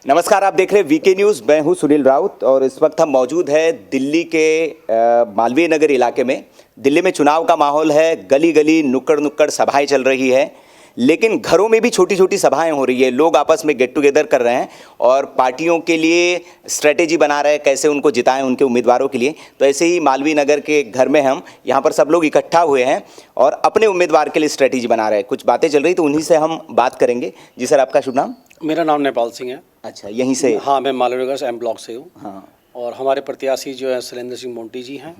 नमस्कार, आप देख रहे हैं वीके न्यूज़। मैं हूं सुनील राउत और इस वक्त हम मौजूद हैं दिल्ली के मालवीय नगर इलाके में। दिल्ली में चुनाव का माहौल है, गली गली नुक्कड़ नुक्कड़ सभाएं चल रही है, लेकिन घरों में भी छोटी छोटी सभाएं हो रही है। लोग आपस में गेट टुगेदर कर रहे हैं और पार्टियों के लिए स्ट्रेटेजी बना रहे हैं कैसे उनको जिताएं उनके उम्मीदवारों के लिए। तो ऐसे ही मालवीय नगर के घर में हम यहाँ पर सब लोग इकट्ठा हुए हैं और अपने उम्मीदवार के लिए स्ट्रेटेजी बना रहे हैं। कुछ बातें चल रही तो उन्हीं से हम बात करेंगे। जी सर, आपका शुभ नाम? मेरा नाम नेपाल सिंह है। अच्छा, यहीं से? हाँ, मैं मालवीय नगर एम ब्लॉक से हूँ। हाँ। और हमारे प्रत्याशी जो है शैलेंद्र सिंह मोंटी जी हैं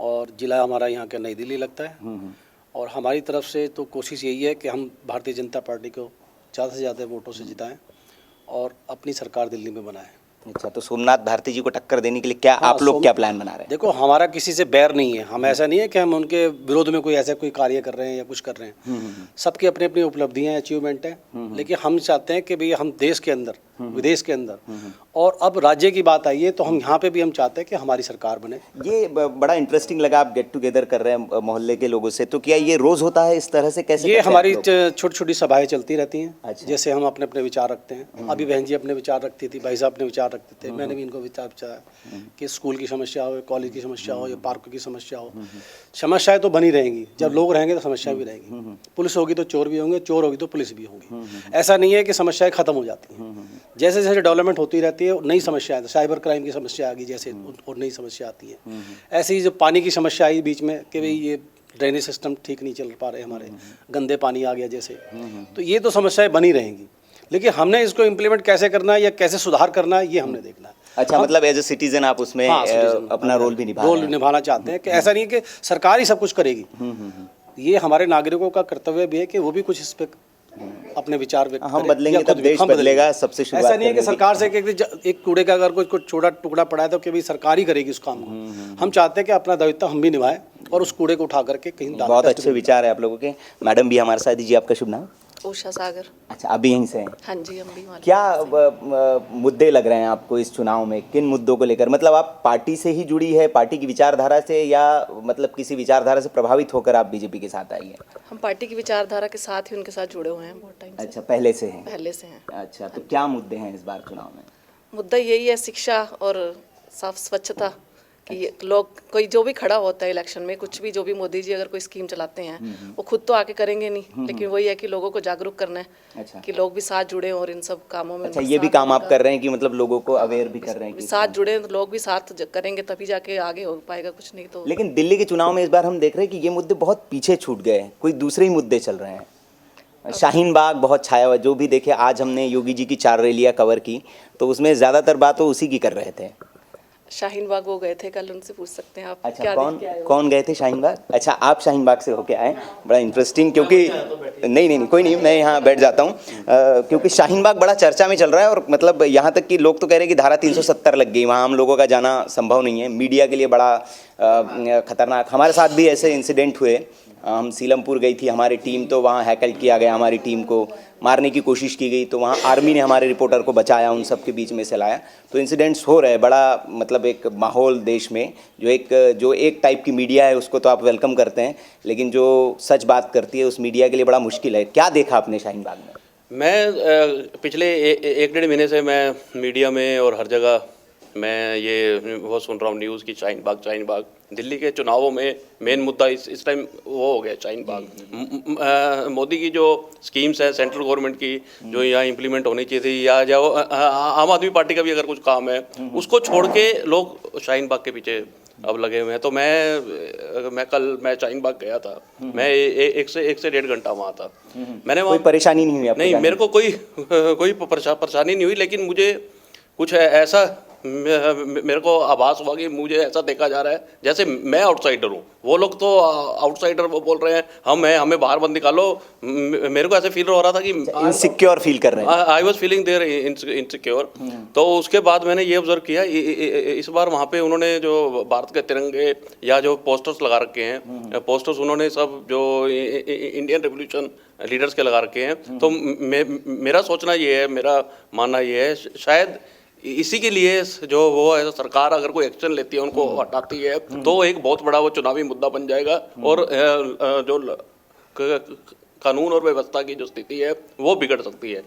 और ज़िला हमारा यहाँ का नई दिल्ली लगता है। और हमारी तरफ से तो कोशिश यही है कि हम भारतीय जनता पार्टी को ज़्यादा से ज़्यादा वोटों से जिताएं और अपनी सरकार दिल्ली में बनाएं। अच्छा, तो सोमनाथ भारती जी को टक्कर देने के लिए क्या आप लोग क्या प्लान बना रहे हैं? देखो, हमारा किसी से बैर नहीं है। हम ऐसा नहीं है कि हम उनके विरोध में कोई ऐसा कोई कार्य कर रहे हैं या कुछ कर रहे हैं। सबकी अपनी अपनी उपलब्धियां, अचीवमेंट है। लेकिन हम चाहते हैं कि भाई हम देश के अंदर, विदेश के अंदर और अब राज्य की बात आई है तो हम यहाँ पे भी हम चाहते हैं कि हमारी सरकार बने। ये बड़ा इंटरेस्टिंग लगा, आप गेट टुगेदर कर रहे हैं मोहल्ले के लोगों से। तो क्या ये रोज होता है इस तरह से? कैसे ये हमारी छोटी छोटी सभाएं चलती रहती हैं। अच्छा। जैसे हम अपने अपने विचार रखते हैं। अभी बहन जी अपने विचार रखती थी, भाई साहब अपने विचार रखते थे, मैंने भी इनको विचार कि स्कूल की समस्या हो, कॉलेज की समस्या हो या पार्कों की समस्या हो। समस्याएं तो बनी रहेंगी, जब लोग रहेंगे तो समस्या भी रहेगी। पुलिस होगी तो चोर भी होंगे, चोर होगी तो पुलिस भी होगी। ऐसा नहीं है कि समस्याएं खत्म हो जाती हैं। जैसे जैसे डेवलपमेंट होती रहती है नई समस्याएं, साइबर क्राइम की समस्या आ गई जैसे, और नई समस्या आती है। ऐसे ही जो पानी की समस्या आई बीच में कि भाई ये ड्रेनेज सिस्टम ठीक नहीं चल पा रहे हमारे, गंदे पानी आ गया जैसे, तो ये तो समस्याएं बनी रहेंगी। लेकिन हमने इसको इम्प्लीमेंट कैसे करना है या कैसे सुधार करना है, ये हमने देखना है। अच्छा, मतलब एज ए सिटीजन आप उसमें अपना रोल भी निभाना चाहते हैं कि ऐसा नहीं कि सरकार ही सब कुछ करेगी। ये हमारे नागरिकों का कर्तव्य भी है कि वो भी कुछ इस पे अपने विचार व्यक्त हम बदलेंगे तब देश बदलेगा। सबसे शुरुआत ऐसा नहीं है कि सरकार से एक कूड़े का अगर कुछ छोटा टुकड़ा पड़ा है तो कि भाई सरकार ही करेगी उस काम को। हम चाहते हैं कि अपना दायित्व हम भी निभाएं और उस कूड़े को उठा करके कहीं डालें। बहुत अच्छे विचार है आप लोगों के। मैडम भी हमारे साथ दीजिए, आपका शुभ नाम? उषा सागर। अच्छा, अभी यहीं से हैं? हाँ जी, हम भी। क्या मुद्दे लग रहे हैं आपको इस चुनाव में? किन मुद्दों को लेकर? मतलब आप पार्टी से ही जुड़ी है, पार्टी की विचारधारा से, या मतलब किसी विचारधारा से प्रभावित होकर आप बीजेपी के साथ आई हैं? हम पार्टी की विचारधारा के साथ ही उनके साथ जुड़े हुए हैं बहुत टाइम से। अच्छा, पहले से हैं? पहले से हैं। अच्छा, तो क्या मुद्दे हैं इस बार चुनाव में? मुद्दा यही है, शिक्षा और साफ स्वच्छता कि लोग कोई जो भी खड़ा होता है इलेक्शन में, कुछ भी जो भी मोदी जी अगर कोई स्कीम चलाते हैं वो खुद तो आके करेंगे नहीं, लेकिन वही है कि लोगों को जागरूक करना है। अच्छा। कि लोग भी साथ जुड़े और इन सब कामों में। अच्छा, ये भी काम आप कर रहे हैं कि मतलब लोगों को अवेयर भी कर रहे हैं कि साथ जुड़े, लोग भी साथ करेंगे तभी जाके आगे हो पाएगा, कुछ नहीं तो। लेकिन दिल्ली के चुनाव में इस बार हम देख रहे हैं कि ये मुद्दे बहुत पीछे छूट गए हैं, कोई दूसरे ही मुद्दे चल रहे हैं। शाहीन बाग बहुत छाया हुआ, जो भी देखे। आज हमने योगी जी की 4 रैलियां कवर की तो उसमें ज़्यादातर बात वो उसी की कर रहे थे। शाहीन बाग वो गए थे, कल उनसे पूछ सकते हैं आप। अच्छा, क्या कौन गए थे शाहीन बाग? अच्छा, आप शाहीन बाग से होके आए, बड़ा इंटरेस्टिंग। क्योंकि नहीं, कोई नहीं, मैं यहाँ बैठ जाता हूँ। क्योंकि शाहीन बाग बड़ा चर्चा में चल रहा है और मतलब यहाँ तक कि लोग तो कह रहे हैं कि धारा 370 लग गई, वहाँ हम लोगों का जाना संभव नहीं है। मीडिया के लिए बड़ा खतरनाक। हमारे साथ भी ऐसे इंसिडेंट हुए। हम सीलमपुर गई थी हमारी टीम, तो वहाँ हैकल किया गया, हमारी टीम को मारने की कोशिश की गई, तो वहाँ आर्मी ने हमारे रिपोर्टर को बचाया, उन सब के बीच में से लाया। तो इंसिडेंट्स हो रहे हैं। बड़ा मतलब एक माहौल देश में, जो एक टाइप की मीडिया है उसको तो आप वेलकम करते हैं, लेकिन जो सच बात करती है उस मीडिया के लिए बड़ा मुश्किल है। क्या देखा आपने शाहीन बाग में? मैं पिछले 1-1.5 महीने से मैं मीडिया में और हर जगह मैं ये वो सुन रहा हूँ न्यूज़ की शाहीन बाग। दिल्ली के चुनावों में मेन मुद्दा इस टाइम वो हो गया शाहीन बाग। मोदी की जो स्कीम्स है सेंट्रल गवर्नमेंट की, जो यहाँ इम्प्लीमेंट होनी चाहिए थी, या जो आम आदमी पार्टी का भी अगर कुछ काम है उसको छोड़ के लोग शाहीन बाग के पीछे अब लगे हुए हैं। तो मैं कल शाहीन बाग गया था। मैं एक से 1.5 घंटा वहाँ था। मैंने कोई परेशानी नहीं हुई आपको? नहीं, मेरे को कोई परेशानी नहीं हुई, लेकिन मुझे कुछ ऐसा मेरे को आभास हुआ कि मुझे ऐसा देखा जा रहा है जैसे मैं आउटसाइडर हूँ। वो लोग तो आउटसाइडर वो बोल रहे हैं हमें बाहर बंद निकालो। मेरे को ऐसे फील हो रहा था कि इनसिक्योर फील कर रहे हैं। I was feeling there insecure. तो उसके बाद मैंने ये ऑब्जर्व किया, इस बार वहाँ पे उन्होंने जो भारत के तिरंगे या जो पोस्टर्स लगा रखे हैं, पोस्टर्स उन्होंने सब जो इंडियन रेवोल्यूशन लीडर्स के लगा रखे हैं। तो मेरा सोचना ये है, मेरा मानना ये है, शायद इसी के लिए जो वो है सरकार अगर कोई एक्शन लेती है, उनको हटाती है, तो एक बहुत बड़ा वो चुनावी मुद्दा बन जाएगा। और जो कानून और व्यवस्था की जो स्थिति है वो बिगड़ सकती है।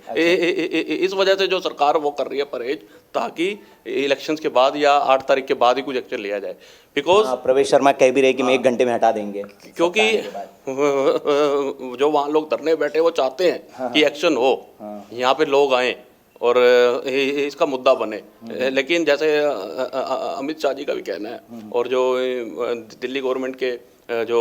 इस वजह से जो सरकार वो कर रही है परहेज, ताकि इलेक्शंस के बाद या 8 तारीख के बाद ही कुछ एक्शन लिया जाए। बिकॉज प्रवेश शर्मा कह भी रहे कि मैं 1 घंटे में हटा देंगे, क्योंकि जो वहाँ लोग धरने बैठे वो चाहते हैं कि एक्शन हो, यहाँ पे लोग आए और इसका मुद्दा बने। लेकिन जैसे अमित शाह जी का भी कहना है और जो दिल्ली गवर्नमेंट के जो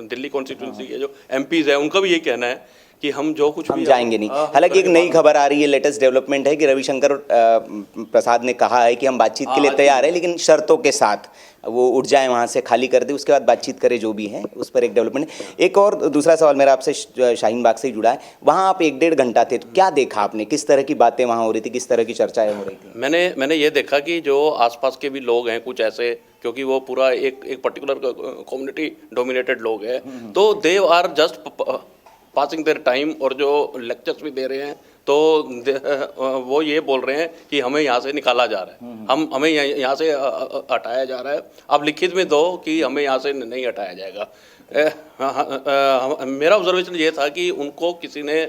दिल्ली कॉन्स्टिट्यूंसी के जो एमपीज है उनका भी यही कहना है कि हम जो कुछ हम जाएंगे नहीं। हालांकि एक नई खबर आ रही है, लेटेस्ट डेवलपमेंट है कि रविशंकर प्रसाद ने कहा है कि हम बातचीत के लिए तैयार हैं, लेकिन शर्तों के साथ वो उठ जाए, वहाँ से खाली कर दे, उसके बाद बातचीत करे, जो भी है उस पर एक डेवलपमेंट। एक और दूसरा सवाल मेरा आपसे शाहीन बाग से ही जुड़ा है। वहाँ आप 1-1.5 घंटा थे, तो क्या देखा आपने, किस तरह की बातें वहाँ हो रही थी, किस तरह की चर्चाएं हो रही थी? मैंने ये देखा कि जो आसपास के भी लोग हैं कुछ ऐसे, क्योंकि वो पूरा एक पर्टिकुलर कम्युनिटी डोमिनेटेड लोग हैं, तो they are just passing their time, और जो लेक्चर्स भी दे रहे हैं तो वो ये बोल रहे हैं कि हमें यहाँ से निकाला जा रहा है, हमें यहाँ से हटाया जा रहा है, आप लिखित में दो कि हमें यहाँ से नहीं हटाया जाएगा। मेरा ऑब्जर्वेशन ये था कि उनको किसी ने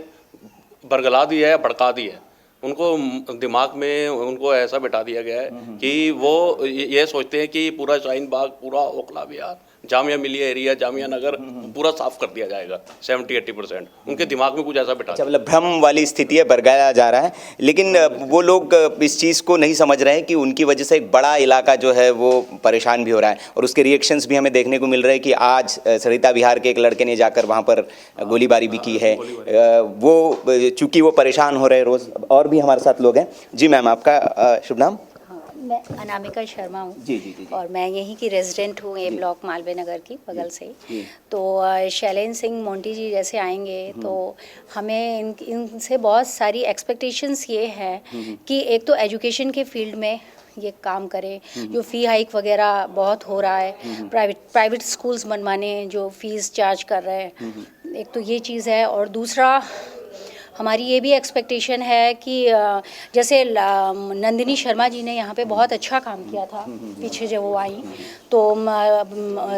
बरगला दिया है, भड़का दिया है, उनको दिमाग में उनको ऐसा बैठा दिया गया है कि वो ये सोचते हैं कि पूरा शाहीन बाग, पूरा ओखला विहार, जामिया मिलिया एरिया, जामिया नगर पूरा साफ कर दिया जाएगा 70-80%। उनके दिमाग में कुछ ऐसा बैठा। अच्छा, मतलब भ्रम वाली स्थिति है, बरगाया जा रहा है, लेकिन वो लोग इस चीज़ को नहीं समझ रहे हैं कि उनकी वजह से एक बड़ा इलाका जो है वो परेशान भी हो रहा है। और उसके रिएक्शंस भी हमें देखने को मिल रहे हैं कि आज सरिता विहार के एक लड़के ने जाकर वहाँ पर गोलीबारी भी की है। वो चूँकि वो परेशान हो रहे रोज़। और भी हमारे साथ लोग हैं। जी मैम, आपका शुभ नाम? मैं अनामिका शर्मा हूँ। जी जी जी। और मैं यहीं की रेजिडेंट हूँ, ए ब्लॉक मालवीय नगर की, बगल से ही। तो शैलेंद्र सिंह मोंटी जी जैसे आएंगे तो हमें इनसे बहुत सारी एक्सपेक्टेशंस ये हैं कि एक तो एजुकेशन के फील्ड में ये काम करें। जो फ़ी हाइक वगैरह बहुत हो रहा है, प्राइवेट स्कूल्स बनवाने जो फ़ीस चार्ज कर रहे हैं, एक तो ये चीज़ है। और दूसरा हमारी ये भी एक्सपेक्टेशन है कि जैसे नंदिनी शर्मा जी ने यहाँ पे बहुत अच्छा काम किया था पीछे जब वो आई, तो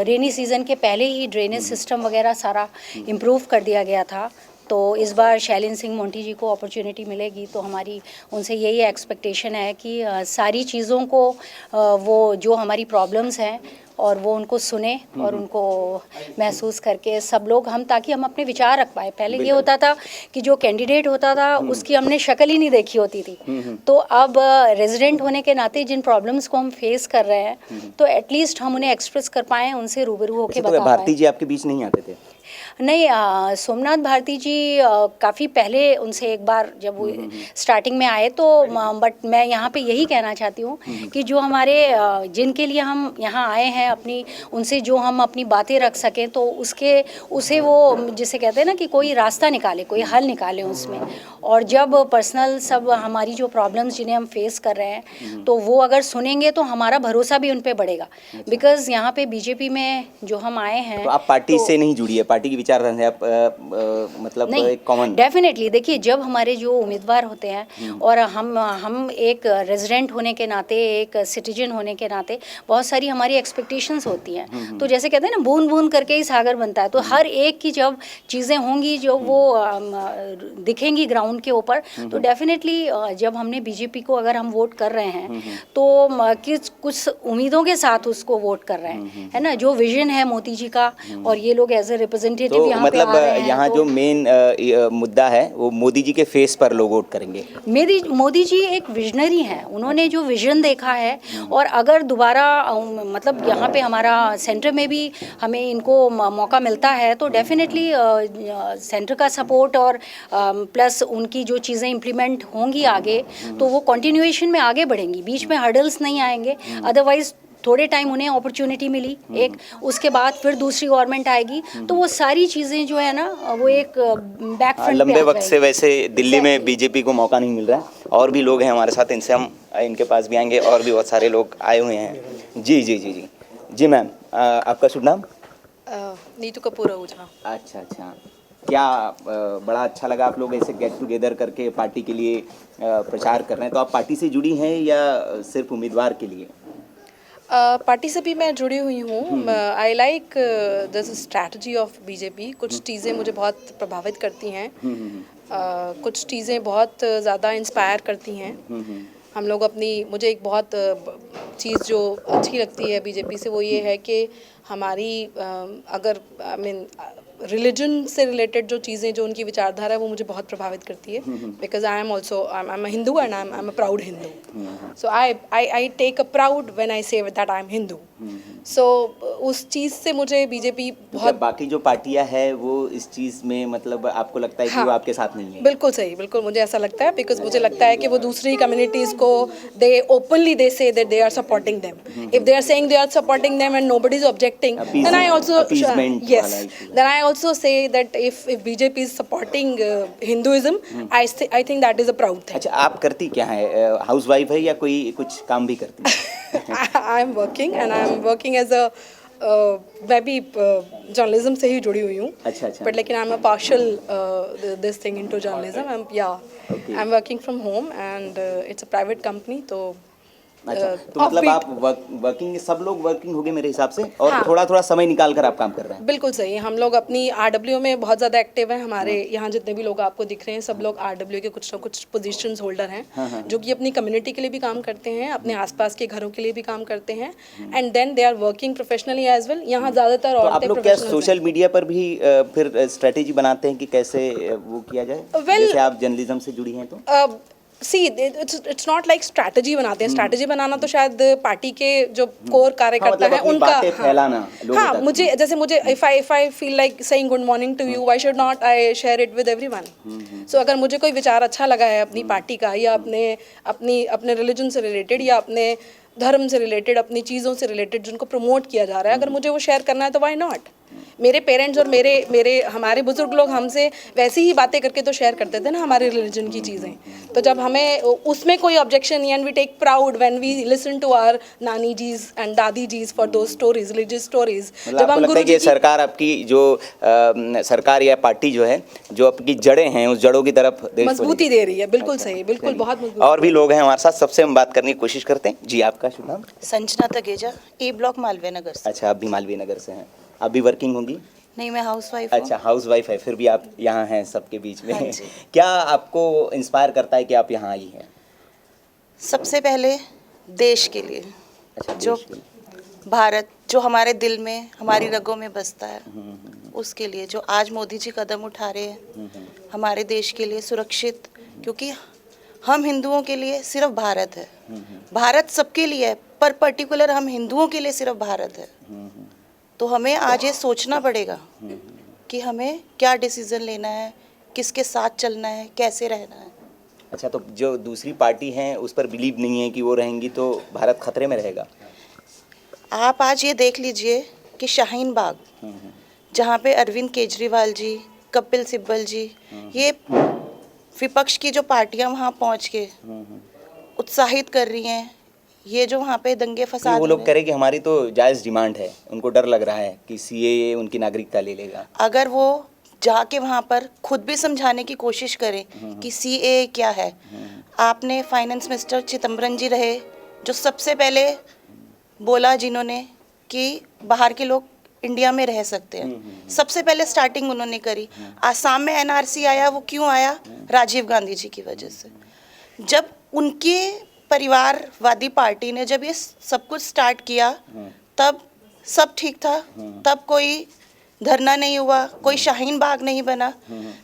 रेनी सीज़न के पहले ही ड्रेनेज सिस्टम वगैरह सारा इम्प्रूव कर दिया गया था। तो इस बार शैलेंद्र सिंह मोंटी जी को अपॉर्चुनिटी मिलेगी तो हमारी उनसे यही एक्सपेक्टेशन है कि सारी चीज़ों को वो जो हमारी प्रॉब्लम्स हैं और वो उनको सुने और उनको महसूस करके सब लोग हम, ताकि हम अपने विचार रख पाए। पहले ये होता था कि जो कैंडिडेट होता था उसकी हमने शक्ल ही नहीं देखी होती थी, तो अब रेजिडेंट होने के नाते जिन प्रॉब्लम्स को हम फेस कर रहे हैं तो एटलीस्ट हम उन्हें एक्सप्रेस कर पाएँ, उनसे रूबरू होकर बता पाएँ। भारती जी आपके बीच नहीं आते थे? नहीं, सोमनाथ भारती जी काफ़ी पहले उनसे एक बार जब वो स्टार्टिंग में आए तो, बट मैं यहाँ पे यही कहना चाहती हूँ कि जो हमारे जिनके लिए हम यहाँ आए हैं, अपनी उनसे जो हम अपनी बातें रख सकें तो उसे वो जिसे कहते हैं ना कि कोई रास्ता निकाले, कोई हल निकाले उसमें। और जब पर्सनल सब हमारी जो प्रॉब्लम्स जिन्हें हम फेस कर रहे हैं तो वो अगर सुनेंगे तो हमारा भरोसा भी उन पर बढ़ेगा। बिकॉज़ यहाँ पे बीजेपी में जो हम आए हैं, तो आप पार्टी से नहीं जुड़ी है, पार्टी की विचारधारा है आप मतलब एक कॉमन? डेफिनेटली देखिए, जब हमारे जो उम्मीदवार होते हैं और हम एक रेजिडेंट होने के नाते, एक सिटीजन होने के नाते बहुत सारी हमारी एक्सपेक्टेशंस होती हैं। तो जैसे कहते हैं ना, बूंद बूंद करके ही सागर बनता है। तो हर एक की जब चीज़ें होंगी जो वो दिखेंगी ग्राउंड के ऊपर, तो डेफिनेटली जब हमने बीजेपी को अगर हम वोट कर रहे हैं तो कुछ उम्मीदों के साथ उसको वोट कर रहे हैं, है ना। जो विजन है मोदी जी का, और ये लोग एज ए रिप्रेजेंटेटिव तो यहाँ मतलब पे आ रहे हैं, यहाँ तो जो मेन मुद्दा है वो मोदी जी के फेस पर लोग वोट करेंगे। मोदी जी एक विजनरी हैं, उन्होंने जो विजन देखा है, और अगर दोबारा मतलब यहाँ पे हमारा सेंटर में भी हमें इनको मौका मिलता है तो डेफिनेटली सेंटर का सपोर्ट और प्लस उनकी जो चीज़ें इम्प्लीमेंट होंगी आगे, तो वो कंटिन्यूएशन में आगे बढ़ेंगी, बीच में हर्डल्स नहीं आएंगे। अदरवाइज थोड़े टाइम उन्हें अपॉर्चुनिटी मिली एक, उसके बाद फिर दूसरी गवर्नमेंट आएगी तो वो सारी चीज़ें जो है ना वो एक बैक फ्रंट लंबे वक्त से वैसे दिल्ली में बीजेपी को मौका नहीं मिल रहा है। और भी लोग हैं हमारे साथ, इनसे हम इनके पास भी आएंगे। और भी बहुत सारे लोग आए हुए हैं। जी जी जी जी जी मैम, आपका शुभ नाम? नीतू कपूर आहूजा। अच्छा, क्या बड़ा अच्छा लगा आप लोग ऐसे गेट टुगेदर करके पार्टी के लिए प्रचार कर रहे हैं। तो आप पार्टी से जुड़ी हैं या सिर्फ उम्मीदवार के लिए? पार्टी से भी मैं जुड़ी हुई हूँ। I like this strategy of BJP. कुछ चीज़ें मुझे बहुत प्रभावित करती हैं, कुछ चीज़ें बहुत ज़्यादा इंस्पायर करती हैं। हम लोग अपनी, मुझे एक बहुत चीज़ जो अच्छी लगती है बीजेपी से वो ये है कि हमारी अगर आई मीन रिलीजन से रिलेटेड जो चीज़ें, जो उनकी विचारधारा है वो मुझे बहुत प्रभावित करती है। Because I am also I am Hindu and I am a proud Hindu. So I take a proud when I say that I am Hindu. So उस चीज़ से मुझे बीजेपी बहुत, बाकी जो पार्टियां हैं वो इस चीज़ में मतलब आपको लगता है कि वो आपके साथ नहीं है? बिल्कुल सही, बिल्कुल मुझे ऐसा लगता है। बिकॉज मुझे लगता है कि वो दूसरी कम्युनिटीज़ को दे openly they say that they are supporting them. If they are saying they are supporting them and nobody is objecting, then I also yes, then I also say that if BJP is supporting Hinduism, I think that is a proud thing. अच्छा, आप करती क्या है? House wife है या कोई कुछ काम भी करती है? I am working and I am working as a मैं भी जर्नलिज्म से ही जुड़ी हुई हूँ। अच्छा अच्छा। बट लेकिन आई am a partial this thing into journalism. I am working from home and it's a private company. तो अच्छा, तो मतलब आप वर्किंग, सब लोग वर्किंग हो गए मेरे हिसाब से, और थोड़ा थोड़ा समय निकाल कर आप काम कर रहे हैं। बिल्कुल सही। हम लोग अपनी आरडब्ल्यू में बहुत ज़्यादा एक्टिव हैं। हमारे यहाँ जितने भी लोग आपको दिख रहे हैं सब लोग आरडब्ल्यू के कुछ ना कुछ पोजीशंस होल्डर हैं, जो कि अपनी कम्युनिटी के लिए भी काम करते हैं, अपने आसपास के घरों के लिए भी काम करते हैं, and then they are working professionally as well. यहाँ ज़्यादातर तो आप औरतें लोग क्या प्रोफेशनल्स सोशल मीडिया पर भी फिर स्ट्रेटेजी बनाते हैं कि कैसे वो किया जाए? जैसे आप जर्नलिज्म से जुड़ी हैं तो see it's not like strategy बनाते हैं। स्ट्रैटेजी बनाना तो शायद पार्टी के जो कोर कार्यकर्ता मतलब है अपनी उनका, बातें फैलाना लोगों हाँ तक। मुझे जैसे मुझे if I feel like saying good morning to you, why should not I share it with everyone. So अगर मुझे कोई विचार अच्छा लगा है अपनी पार्टी का, या अपने रिलीजन से रिलेटेड, या अपने धर्म से रिलेटेड, अपनी चीज़ों से रिलेटेड जिनको प्रमोट किया जा रहा है, अगर मुझे वो शेयर करना है तो व्हाई नॉट। मेरे पेरेंट्स और मेरे हमारे बुजुर्ग लोग हमसे वैसी ही बातें करके तो शेयर करते थे ना हमारे रिलीजन की चीज़ें। तो जब हमें उसमें कोई ऑब्जेक्शन नहीं, and we take proud when we listen to our nani जीज एंड दादी जीज for those stories, religious stories. जब हम गुरु जी की सरकार, आपकी जो सरकार या पार्टी जो है, जो आपकी जड़ें हैं, उस जड़ों की तरफ मजबूती दे रही है। बिल्कुल सही, बिल्कुल बहुत मजबूत। और भी लोग हैं हमारे साथ, सबसे हम बात करने की कोशिश करते हैं। जी, आपका शुभ नाम? संजना तगेजा, ए ब्लॉक मालवीय नगर से। अच्छा, आप भी मालवीय नगर से हैं। आप भी वर्किंग होंगी? नहीं, मैं हाउस वाइफ हूँ। अच्छा, हाउस वाइफ है, फिर भी आप यहाँ हैं सबके बीच में। हाँ जी। क्या आपको इंस्पायर करता है कि आप यहाँ आई हैं? सबसे पहले देश के लिए, अच्छा, जो देश के लिए। भारत जो हमारे दिल में, हमारी रगों में बसता है, उसके लिए जो आज मोदी जी कदम उठा रहे हैं हमारे देश के लिए सुरक्षित, क्योंकि हम हिंदुओं के लिए सिर्फ भारत है। भारत सबके लिए है, पर पर्टिकुलर हम हिंदुओं के लिए सिर्फ भारत है। तो हमें आज ये सोचना पड़ेगा कि हमें क्या डिसीजन लेना है, किसके साथ चलना है, कैसे रहना है। अच्छा, तो जो दूसरी पार्टी हैं उस पर बिलीव नहीं है कि वो रहेंगी तो भारत खतरे में रहेगा? आप आज ये देख लीजिए कि शाहीन बाग, जहाँ पे अरविंद केजरीवाल जी, कपिल सिब्बल जी, ये विपक्ष की जो पार्टियां वहाँ पहुँच के उत्साहित कर रही हैं, ये जो वहाँ पे दंगे फसाद, वो लोग कह रहे कि हमारी तो जायज़ डिमांड है, उनको डर लग रहा है कि सीएए उनकी नागरिकता ले लेगा। अगर वो जाके वहाँ पर खुद भी समझाने की कोशिश करें कि सीएए क्या है। आपने फाइनेंस मिनिस्टर चिदम्बरम जी रहे, जो सबसे पहले बोला, जिन्होंने कि बाहर के लोग इंडिया में रह सकते हैं। सबसे पहले स्टार्टिंग उन्होंने करी। आसाम में एनआरसी आया, वो क्यों आया? राजीव गांधी जी की वजह से। जब उनके परिवारवादी पार्टी ने जब ये सब कुछ स्टार्ट किया, तब सब ठीक था, तब कोई धरना नहीं हुआ, कोई शाहीन बाग नहीं बना।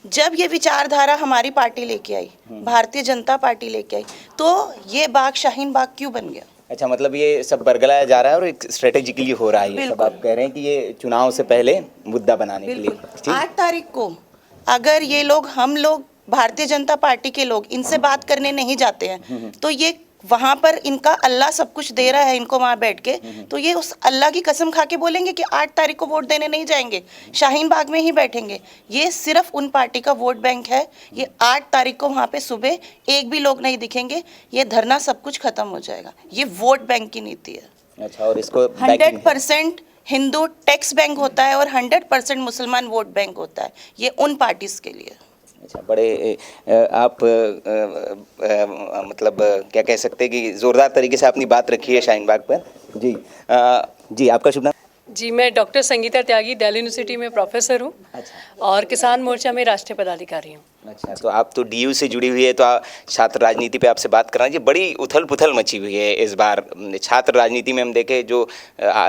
जब ये विचारधारा हमारी पार्टी लेके आई, भारतीय जनता पार्टी लेके आई, तो ये बाग शाहीन बाग क्यों बन गया? अच्छा, मतलब ये सब बरगलाया जा रहा है और एक स्ट्रेटेजिकली हो रहा है ये सब। आप कह रहे हैं कि ये चुनाव से पहले मुद्दा बनाने के लिए। 8 तारीख को अगर ये लोग, हम लोग भारतीय जनता पार्टी के लोग इनसे बात करने नहीं जाते हैं, तो ये वहाँ पर इनका अल्लाह सब कुछ दे रहा है इनको वहाँ बैठ के, तो ये उस अल्लाह की कसम खा के बोलेंगे कि 8 तारीख को वोट देने नहीं जाएंगे, शाहीन बाग में ही बैठेंगे। ये सिर्फ उन पार्टी का वोट बैंक है। ये 8 तारीख को वहाँ पे सुबह एक भी लोग नहीं दिखेंगे, ये धरना सब कुछ खत्म हो जाएगा। ये वोट बैंक की नीति है। अच्छा, और इसको 100% हिंदू टैक्स बैंक होता है और 100% मुसलमान वोट बैंक होता है। ये उन पार्टीज के लिए। अच्छा, बड़े आप मतलब क्या कह सकते हैं कि ज़ोरदार तरीके से अपनी बात रखी है शाहीन बाग पर। जी जी आपका शुभ नाम? जी, मैं डॉक्टर संगीता त्यागी दिल्ली यूनिवर्सिटी में प्रोफेसर हूँ और किसान मोर्चा में राष्ट्रीय पदाधिकारी हूँ। अच्छा, तो आप तो डीयू से जुड़ी हुई है, तो छात्र राजनीति पे आपसे बात करना जी। बड़ी उथल पुथल मची हुई है इस बार छात्र राजनीति में। हम देखें जो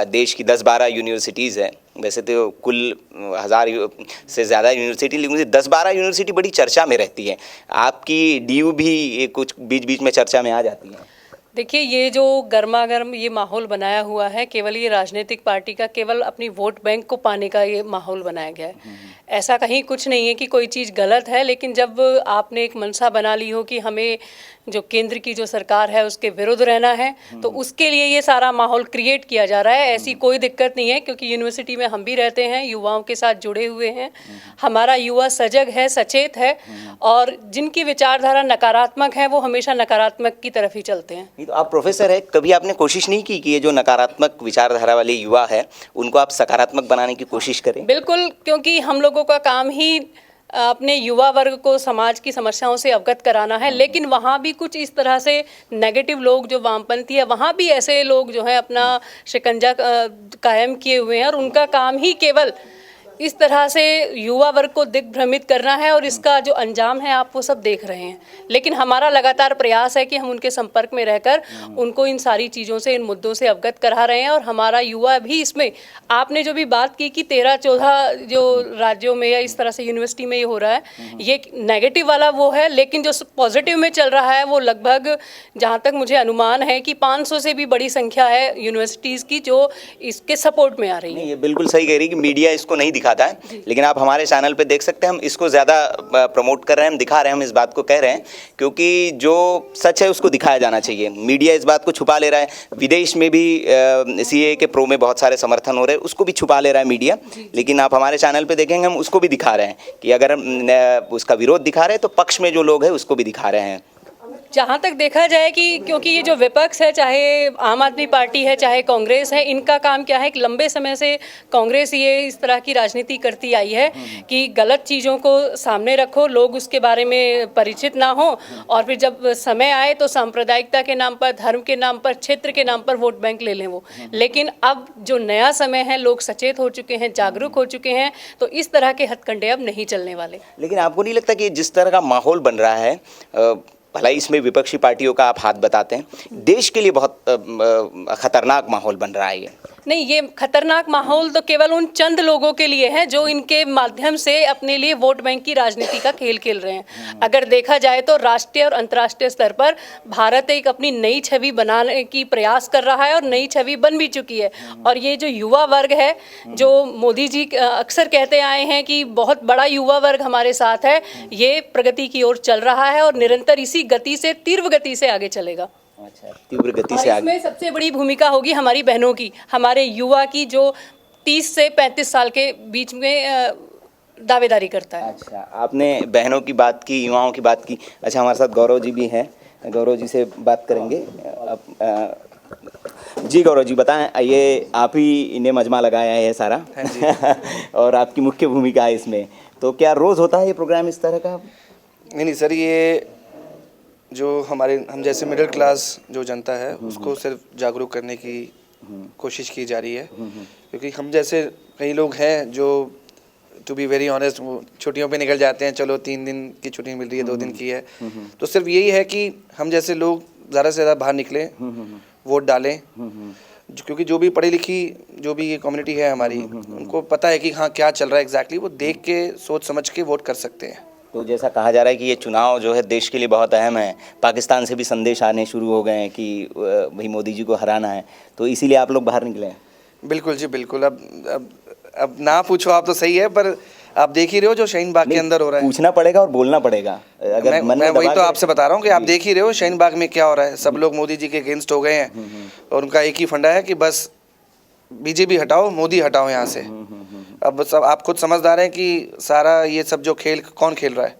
देश की 10-12 यूनिवर्सिटीज़ हैं, वैसे तो कुल 1000 से ज़्यादा यूनिवर्सिटी, लेकिन 10-12 यूनिवर्सिटी बड़ी चर्चा में रहती है। आपकी डीयू भी कुछ बीच बीच में चर्चा में आ जाती है। देखिए, ये जो गर्मा गर्म ये माहौल बनाया हुआ है, केवल ये राजनीतिक पार्टी का केवल अपनी वोट बैंक को पाने का ये माहौल बनाया गया है। ऐसा कहीं कुछ नहीं है कि कोई चीज़ गलत है, लेकिन जब आपने एक मंशा बना ली हो कि हमें जो केंद्र की जो सरकार है उसके विरुद्ध रहना है, तो उसके लिए ये सारा माहौल क्रिएट किया जा रहा है। ऐसी कोई दिक्कत नहीं है, क्योंकि यूनिवर्सिटी में हम भी रहते हैं, युवाओं के साथ जुड़े हुए हैं। हमारा युवा सजग है, सचेत है, और जिनकी विचारधारा नकारात्मक है वो हमेशा नकारात्मक की तरफ ही चलते हैं। तो आप प्रोफेसर है, कभी आपने कोशिश नहीं की कि ये जो नकारात्मक विचारधारा वाले युवा है उनको आप सकारात्मक बनाने की कोशिश करें? बिल्कुल, क्योंकि हम लोगों का काम ही अपने युवा वर्ग को समाज की समस्याओं से अवगत कराना है। लेकिन वहाँ भी कुछ इस तरह से नेगेटिव लोग जो वामपंथी है, वहाँ भी ऐसे लोग जो हैं अपना शिकंजा कायम किए हुए हैं, और उनका काम ही केवल इस तरह से युवा वर्ग को दिग्भ्रमित करना है, और इसका जो अंजाम है आप वो सब देख रहे हैं। लेकिन हमारा लगातार प्रयास है कि हम उनके संपर्क में रहकर उनको इन सारी चीज़ों से, इन मुद्दों से अवगत करा रहे हैं। और हमारा युवा भी इसमें, आपने जो भी बात की कि 13-14 जो राज्यों में या इस तरह से यूनिवर्सिटी में ये हो रहा है, ये नेगेटिव वाला वो है। लेकिन जो पॉजिटिव में चल रहा है वो लगभग, जहाँ तक मुझे अनुमान है, कि 500 से भी बड़ी संख्या है यूनिवर्सिटीज़ की जो इसके सपोर्ट में आ रही है। ये बिल्कुल सही कह रही है कि मीडिया इसको नहीं दिखाता है, लेकिन आप हमारे चैनल पे देख सकते हैं, हम इसको ज़्यादा प्रमोट कर रहे हैं, हम दिखा रहे हैं, हम इस बात को कह रहे हैं, क्योंकि जो सच है उसको दिखाया जाना चाहिए। मीडिया इस बात को छुपा ले रहा है। विदेश में भी सीए के प्रो में बहुत सारे समर्थन हो रहे हैं, उसको भी छुपा ले रहा है मीडिया। लेकिन आप हमारे चैनल पे देखेंगे, हम उसको भी दिखा रहे हैं कि अगर हम उसका विरोध दिखा रहे हैं तो पक्ष में जो लोग हैं उसको भी दिखा रहे हैं। जहाँ तक देखा जाए कि क्योंकि ये जो विपक्ष है, चाहे आम आदमी पार्टी है चाहे कांग्रेस है, इनका काम क्या है कि लंबे समय से कांग्रेस ये इस तरह की राजनीति करती आई है कि गलत चीज़ों को सामने रखो, लोग उसके बारे में परिचित ना हो, और फिर जब समय आए तो सांप्रदायिकता के नाम पर, धर्म के नाम पर, क्षेत्र के नाम पर वोट बैंक ले लें वो। लेकिन अब जो नया समय है, लोग सचेत हो चुके हैं, जागरूक हो चुके हैं, तो इस तरह के हथकंडे अब नहीं चलने वाले। लेकिन आपको नहीं लगता कि जिस तरह का माहौल बन रहा है, भला इसमें विपक्षी पार्टियों का आप हाथ बताते हैं, देश के लिए बहुत खतरनाक माहौल बन रहा है ये? नहीं, ये खतरनाक माहौल तो केवल उन चंद लोगों के लिए है जो इनके माध्यम से अपने लिए वोट बैंक की राजनीति का खेल खेल रहे हैं। अगर देखा जाए तो राष्ट्रीय और अंतर्राष्ट्रीय स्तर पर भारत एक अपनी नई छवि बनाने की प्रयास कर रहा है, और नई छवि बन भी चुकी है। और ये जो युवा वर्ग है, जो मोदी जी अक्सर कहते आए हैं कि बहुत बड़ा युवा वर्ग हमारे साथ है, ये प्रगति की ओर चल रहा है और निरंतर इसी गति से, तीव्र गति से आगे चलेगा। अच्छा, तीव्र गति से आगे। इसमें सबसे बड़ी भूमिका होगी हमारी बहनों की, हमारे युवा की, जो 30 से 35 साल के बीच में दावेदारी करता है। अच्छा, आपने बहनों की बात की, युवाओं की बात की। अच्छा, हमारे साथ गौरव जी भी हैं, गौरव जी से बात करेंगे। जी गौरव जी बताएं, ये आप ही इन्हें मजमा लगाया है सारा? हाँ जी। और आपकी मुख्य भूमिका है इसमें, तो क्या रोज़ होता है ये प्रोग्राम इस तरह का? नहीं सर, ये जो हम जैसे मिडिल क्लास जो जनता है उसको सिर्फ जागरूक करने की कोशिश की जा रही है, क्योंकि हम जैसे कई लोग हैं जो, टू बी वेरी ऑनेस्ट, छुट्टियों पे निकल जाते हैं, चलो 3 दिन की छुट्टी मिल रही है, 2 दिन की है, तो सिर्फ यही है कि हम जैसे लोग ज़्यादा से ज़्यादा बाहर निकलें, वोट डालें, क्योंकि जो भी पढ़ी लिखी जो भी ये कम्युनिटी है हमारी, उनको पता है कि हाँ क्या चल रहा है एग्जैक्टली, वो देख के सोच समझ के वोट कर सकते हैं। तो जैसा कहा जा रहा है कि ये चुनाव जो है देश के लिए बहुत अहम है, पाकिस्तान से भी संदेश आने शुरू हो गए हैं कि भाई मोदी जी को हराना है, तो इसीलिए आप लोग बाहर निकले हैं? बिल्कुल जी बिल्कुल। अब ना पूछो आप तो सही है, पर आप देख ही रहे हो जो शाहीन बाग के अंदर हो रहा है। पूछना पड़ेगा और बोलना पड़ेगा। अगर मैं वही तो आपसे बता रहा हूँ कि आप देख ही रहे हो शाहीन बाग में क्या हो रहा है। सब लोग मोदी जी के अगेंस्ट हो गए हैं, और उनका एक ही फंडा है कि बस बीजेपी हटाओ, मोदी हटाओ यहाँ से। अब सब आप खुद समझदार हैं कि सारा ये सब जो खेल कौन खेल रहा है।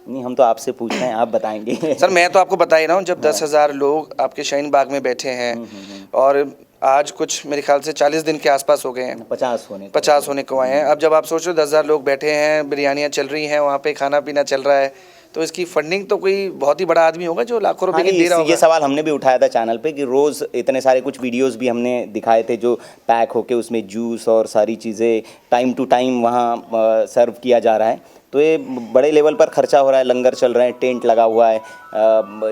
नहीं, हम तो आपसे पूछ रहे हैं, आप बताएंगे। सर मैं तो आपको बता ही रहा हूँ, जब 10,000 लोग आपके शाहीन बाग में बैठे हैं, और आज कुछ मेरे ख्याल से 40 दिन के आसपास हो गए हैं, 50 होने को आए हैं। अब जब आप सोच रहे हो 10,000 लोग बैठे हैं, बिरयानियाँ चल रही हैं, वहाँ पे खाना पीना चल रहा है, तो इसकी फंडिंग तो कोई बहुत ही बड़ा आदमी होगा जो लाखों रुपए हाँ, की नहीं, दे रहा ये होगा। सवाल हमने भी उठाया था चैनल पे कि रोज़ इतने सारे कुछ वीडियोस भी हमने दिखाए थे जो पैक होके उसमें जूस और सारी चीज़ें टाइम टू टाइम वहाँ सर्व किया जा रहा है। तो ये बड़े लेवल पर खर्चा हो रहा है, लंगर चल रहे हैं, टेंट लगा हुआ है,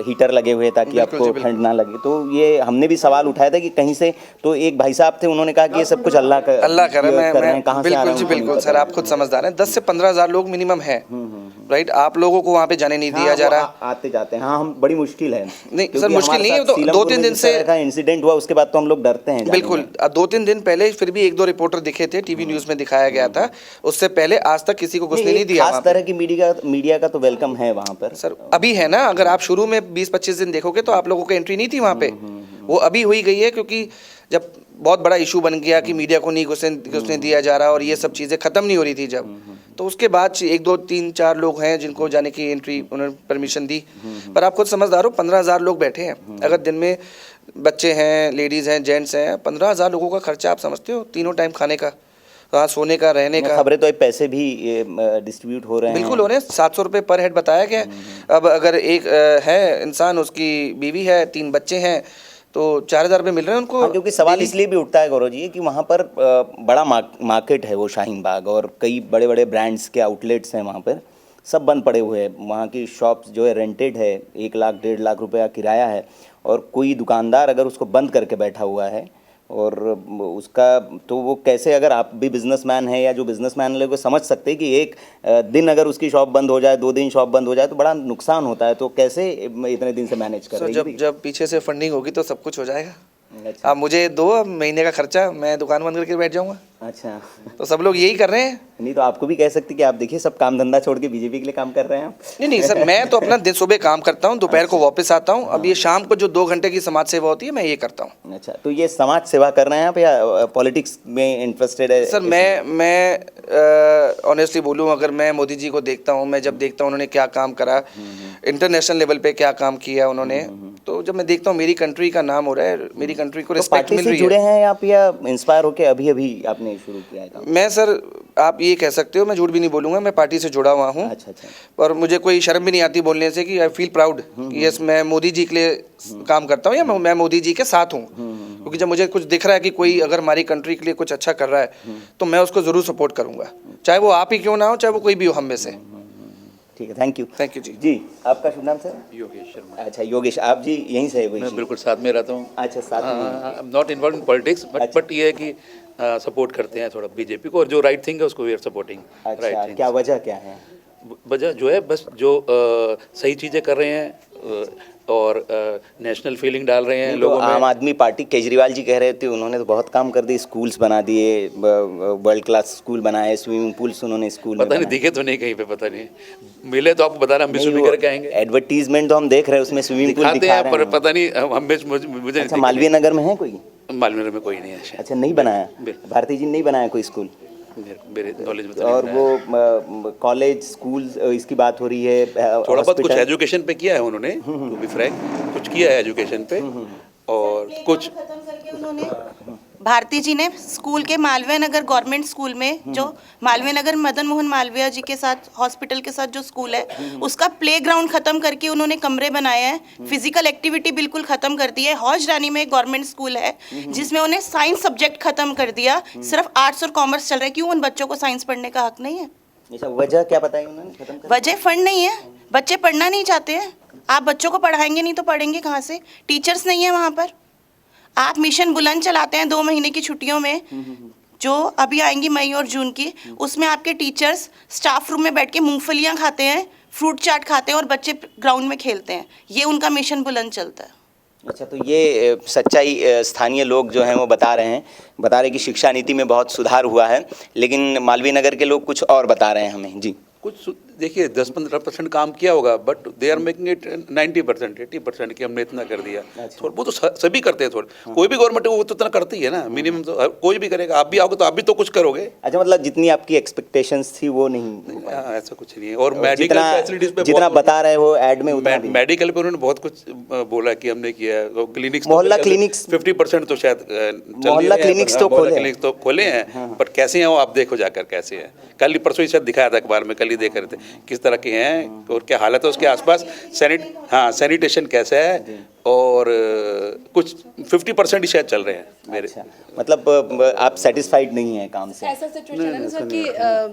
हीटर लगे हुए हैं ताकि आपको ठंड ना लगे। तो ये हमने भी सवाल उठाया था कि कहीं से, तो एक भाई साहब थे, उन्होंने कहा कि ये सब कुछ अल्लाह कर रहे हैं, कहाँ से आ रहा है बिल्कुल जी उनको नहीं बिल्कुल पता। सर, आप खुद समझदार हैं। 10 से 15 हज़ार लोग मिनिमम है, राइट। आप लोगों को वहाँ पे जाने नहीं दिया हाँ, जा वो रहा। आते जाते हैं। हाँ, हम बड़ी मुश्किल है नहीं, क्योंकि सर, मुश्किल हमारे नहीं है, साथ तो सीलमपुर 2-3 में दिन जिस से- तरह का इंसिडेंट हुआ उसके बाद तो हम लोग डरते हैं जाने बिल्कुल, में। 2-3 दिन पहले फिर भी 1-2 रिपोर्टर दिखे थे, टीवी न्यूज़ में दिखाया गया था। उससे पहले आज तक किसी को घुसने नहीं एक दिया खास वहाँ पे। तरह की मीडिया का तो वेलकम है वहाँ पर। सर अभी है ना, अगर आप शुरू में 20-25 दिन देखोगे तो आप लोगों को एंट्री नहीं थी वहाँ पे। वो अभी हुई गई है क्योंकि जब बहुत बड़ा इशू बन गया कि मीडिया को नहीं घुसने दिया जा रहा और ये सब चीज़ें ख़त्म नहीं हो रही थी जब, तो उसके बाद 1-2-3-4 लोग हैं जिनको जाने की एंट्री उन्होंने परमिशन दी। पर आप खुद समझदार हो, 15,000 लोग बैठे हैं। अगर दिन में बच्चे हैं, लेडीज़ हैं, जेंट्स हैं, 15,000 लोगों का खर्चा आप समझते हो, तीनों टाइम खाने का, वहाँ सोने का, रहने का। खबरें तो पैसे भी डिस्ट्रीब्यूट हो रहे हैं। बिल्कुल हो रहे हैं, 700 रुपये पर हेड बताया गया है। अब अगर एक है इंसान, उसकी बीवी है, 3 बच्चे हैं, तो 4,000 रुपये मिल रहे हैं उनको। हाँ, क्योंकि सवाल डेली। इसलिए भी उठता है गौरव जी कि वहाँ पर बड़ा मार्केट है वो शाहीन बाग, और कई बड़े बड़े ब्रांड्स के आउटलेट्स हैं वहाँ पर, सब बंद पड़े हुए हैं। वहाँ की शॉप्स जो है रेंटेड है, 1 लाख 1.5 लाख रुपया किराया है, और कोई दुकानदार अगर उसको बंद करके बैठा हुआ है और उसका, तो वो कैसे, अगर आप भी बिजनेसमैन हैं या जो बिजनेसमैन लोग समझ सकते हैं कि एक दिन अगर उसकी शॉप बंद हो जाए, 2 दिन शॉप बंद हो जाए तो बड़ा नुकसान होता है, तो कैसे इतने दिन से मैनेज कर सर रहे हैं? जब पीछे से फंडिंग होगी तो सब कुछ हो जाएगा। आप मुझे दो महीने का खर्चा, मैं दुकान बंद करके बैठ जाऊंगा। अच्छा, तो सब लोग यही कर रहे हैं। नहीं तो आपको भी कह सकते कि आप देखिए सब काम धंधा छोड़ के बीजेपी के लिए काम कर रहे हैं आप। नहीं सर, मैं तो अपना दिन सुबह काम करता हूँ, दोपहर को वापस आता हूँ। अब ये शाम को जो 2 घंटे की समाज सेवा होती है, मैं ये करता हूँ। अच्छा, तो ये समाज सेवा कर रहे हैं आप या पॉलिटिक्स में इंटरेस्टेड है? सर मैं ऑनेस्टली बोलूँ, अगर मैं मोदी जी को देखता हूँ, मैं जब देखता हूँ उन्होंने क्या काम करा, इंटरनेशनल लेवल पे क्या काम किया उन्होंने, तो जब मैं देखता हूँ मेरी कंट्री का नाम हो रहा है, मेरी कंट्री को तो रिस्पेक्ट पार्टी मिल से रही जुड़े है। हैं आप या इंस्पायर होके अभी अभी आपने शुरू किया है काम? मैं सर, आप ये कह सकते हो, मैं झूठ भी नहीं बोलूँगा, मैं पार्टी से जुड़ा हुआ हूँ। अच्छा अच्छा। और मुझे कोई शर्म भी नहीं आती बोलने से कि आई फील प्राउड कि यस, मैं मोदी जी के लिए काम करता हूँ या मैं मोदी जी के साथ हूँ। क्योंकि जब मुझे कुछ दिख रहा है कि कोई अगर हमारी कंट्री के लिए कुछ अच्छा कर रहा है तो मैं उसको ज़रूर सपोर्ट करूँगा, चाहे वो आप ही क्यों ना हो, चाहे वो कोई भी हो हम में से। ठीक है, थैंक यू। थैंक यू जी। जी, आपका शुभ नाम सर? योगेश शर्मा। अच्छा, योगेश, आप जी यहीं से है कोई? मैं बिल्कुल साथ में रहता हूँ। अच्छा, साथ में। नॉट इन्वॉल्व इन पॉलिटिक्स, अच्छा। बट ये है कि सपोर्ट करते हैं थोड़ा बीजेपी को, और जो राइट थिंग है उसको वी आर सपोर्टिंग। अच्छा, क्या वजह क्या है? वजह जो है बस जो सही चीज़ें कर रहे हैं और नेशनल फीलिंग डाल रहे हैं तो लोगों आम में। आदमी पार्टी, केजरीवाल जी कह रहे थे, उन्होंने तो बहुत काम कर दिए, स्कूल्स बना दिए, वर्ल्ड क्लास स्कूल बनाए, स्विमिंग पूल्स उन्होंने स्कूल में पता नहीं बनाए। दिखे तो नहीं कहीं पे, पता नहीं मिले तो आपको बताना, हम भी स्विमिंग करके आएंगे। एडवर्टीजमेंट तो हम देख रहे हैं, उसमें स्विमिंग पूल दिखाते दिखा हैं रहे पर हैं। पता नहीं हम मुझे अच्छा, मालवीय नगर में है कोई? मालवीय में कोई नहीं है शायद। अच्छा, नहीं बनाया, भारती जी ने नहीं बनाया कोई स्कूल? मेरे नॉलेज में तो और नहीं बनाया। वो कॉलेज स्कूल इसकी बात हो रही है, थोड़ा बहुत कुछ हॉस्पिटल? एजुकेशन पे किया है उन्होंने, टू बी फ्रैंक, कुछ किया है एजुकेशन पे, और कुछ खत्म करके उन्होंने, भारती जी ने स्कूल के मालवीय नगर गवर्नमेंट स्कूल में, जो मालवीय नगर मदन मोहन मालवीय जी के साथ हॉस्पिटल के साथ जो स्कूल है, उसका प्लेग्राउंड खत्म करके उन्होंने कमरे बनाए हैं, फिजिकल एक्टिविटी बिल्कुल खत्म कर दी है। हौज रानी में एक गवर्नमेंट स्कूल है जिसमें उन्हें साइंस सब्जेक्ट खत्म कर दिया, सिर्फ आर्ट्स और कॉमर्स चल रहा है। क्यों उन बच्चों को साइंस पढ़ने का हक नहीं है? अच्छा, वजह क्या बताई उन्होंने खत्म कर? वजह फंड नहीं है, बच्चे पढ़ना नहीं चाहते हैं। आप बच्चों को पढ़ाएंगे नहीं तो पढ़ेंगे कहाँ से? टीचर्स नहीं है वहाँ पर। आप मिशन बुलंद चलाते हैं 2 महीने की छुट्टियों में, जो अभी आएंगी मई और जून की, उसमें आपके टीचर्स स्टाफ रूम में बैठ के मूंगफलियाँ खाते हैं, फ्रूट चाट खाते हैं और बच्चे ग्राउंड में खेलते हैं। ये उनका मिशन बुलंद चलता है। अच्छा, तो ये सच्चाई स्थानीय लोग जो हैं वो बता रहे कि शिक्षा नीति में बहुत सुधार हुआ है, लेकिन मालवीय नगर के लोग कुछ और बता रहे हैं हमें। जी, कुछ देखिए 10-15% काम किया होगा, but they are making it 90%, 80% कि हमने इतना कर दिया। थोड़ा वो तो सभी करते हैं, थोड़ा कोई भी गवर्नमेंट वो तो इतना करती है ना, मिनिमम तो कोई भी करेगा। आप भी आओगे तो आप भी तो कुछ करोगे। अच्छा, मतलब जितनी आपकी एक्सपेक्टेशंस थी वो नहीं? ऐसा कुछ नहीं है। और मेडिकल फैसिलिटीज पे जितना बता रहे हो ऐड में उतना भी? मेडिकल पे उन्होंने बहुत कुछ बोला कि हमने किया है। क्लिनिक्स, मोहल्ला क्लिनिक्स 50% तो शायद मोहल्ला क्लिनिक्स तो खोले, क्लिनिक तो खोले हैं, बट कैसे हैं वो आप देखो जाकर कैसे हैं। कल ही परसों ही शायद दिखाया था अखबार में, कल ही गाड़ी देख रहे थे किस तरह के हैं और क्या हालत है उसके आसपास, सैनिटेशन कैसा है, और कुछ 50% ही शायद चल रहे हैं मेरे। अच्छा, मतलब आप सेटिस्फाइड नहीं हैं काम से? ऐसा सिचुएशन है ना सर कि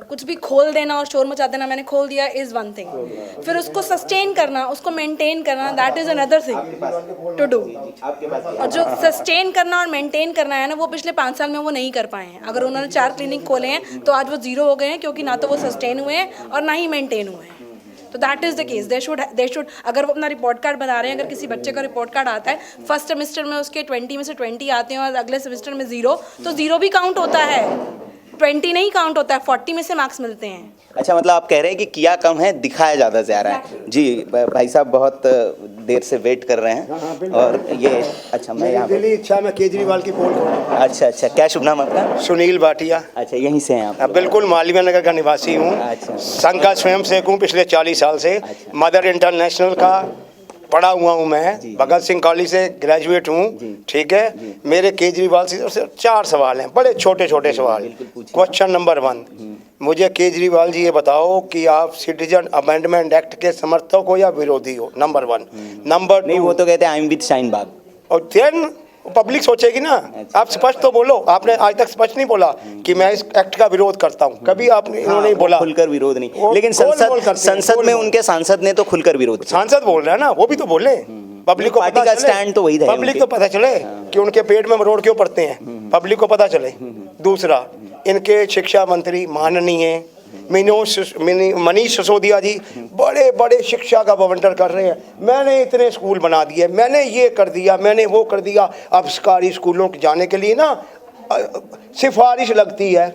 कुछ भी खोल देना और शोर मचा देना, मैंने खोल दिया इज वन थिंग, फिर उसको सस्टेन करना, उसको मेंटेन करना, that is another thing to do. और जो सस्टेन करना और मेंटेन करना है ना, वो पिछले 5 साल में वो नहीं कर पाए हैं। अगर उन्होंने 4 क्लिनिक खोले हैं तो आज वो 0 हो गए हैं, क्योंकि ना तो वो सस्टेन हुए हैं और ना ही मेंटेन हुए हैं। तो that is the case, they should अगर वो अपना रिपोर्ट कार्ड बना रहे हैं, अगर किसी बच्चे का रिपोर्ट कार्ड आता है फर्स्ट सेमेस्टर में उसके 20 में से 20 आते हैं और अगले सेमेस्टर में 0, तो 0 भी काउंट होता है, 20 नहीं काउंट होता है, 40 में से मार्क्स मिलते हैं। अच्छा, मतलब आप कह रहे हैं कि किया कम है, दिखाया ज़्यादा जा रहा है। जी भाई साहब बहुत देर से वेट कर रहे हैं। और ये अच्छा, मैं यहाँ दिल्ली इच्छा में केजरीवाल की पोल खोलूं। अच्छा, क्या शुभ नाम आपका? सुनील भाटिया। अच्छा, यहीं से हैं आप? बिल्कुल, मालवीय नगर का निवासी हूँ। अच्छा। संघ का स्वयं सेवक हूँ पिछले 40 साल से। अच्छा। मदर इंटरनेशनल का पढ़ा हुआ हूँ मैं, भगत सिंह कॉलेज से ग्रेजुएट हूँ। ठीक है, मेरे केजरीवाल से 4 सवाल हैं, बड़े छोटे छोटे सवाल। क्वेश्चन नंबर 1, मुझे केजरीवाल जी ये बताओ कि आप सिटीजन अमेंडमेंट एक्ट के समर्थक हो या विरोधी हो? नंबर 1। नंबर 2, नहीं, वो तो कहते हैं I am with Shaheen Bagh. और देन पब्लिक सोचेगी ना। आप स्पष्ट तो बोलो, आपने आज तक स्पष्ट नहीं बोला कि मैं इस एक्ट का विरोध करता हूँ, कभी आपने इन्होंने बोला खुलकर विरोध नहीं, वो लेकिन गोल मोल करते हैं, संसद गोल में मोल। उनके सांसद ने तो खुलकर विरोध किया। सांसद बोल रहे हैं ना, वो भी तो बोले, पब्लिक को पार्टी पता का चले। स्टैंड तो वही रहे पब्लिक उनके। तो पता चले कि उनके पेट में मरोड़ क्यों पड़ते हैं, पब्लिक को पता चले। दूसरा, इनके शिक्षा मंत्री माननीय मनीष सिसोदिया जी बड़े बड़े शिक्षा का बवंडर कर रहे हैं। मैंने इतने स्कूल बना दिए, मैंने ये कर दिया, मैंने वो कर दिया। अब सरकारी स्कूलों के जाने के लिए ना सिफारिश लगती है।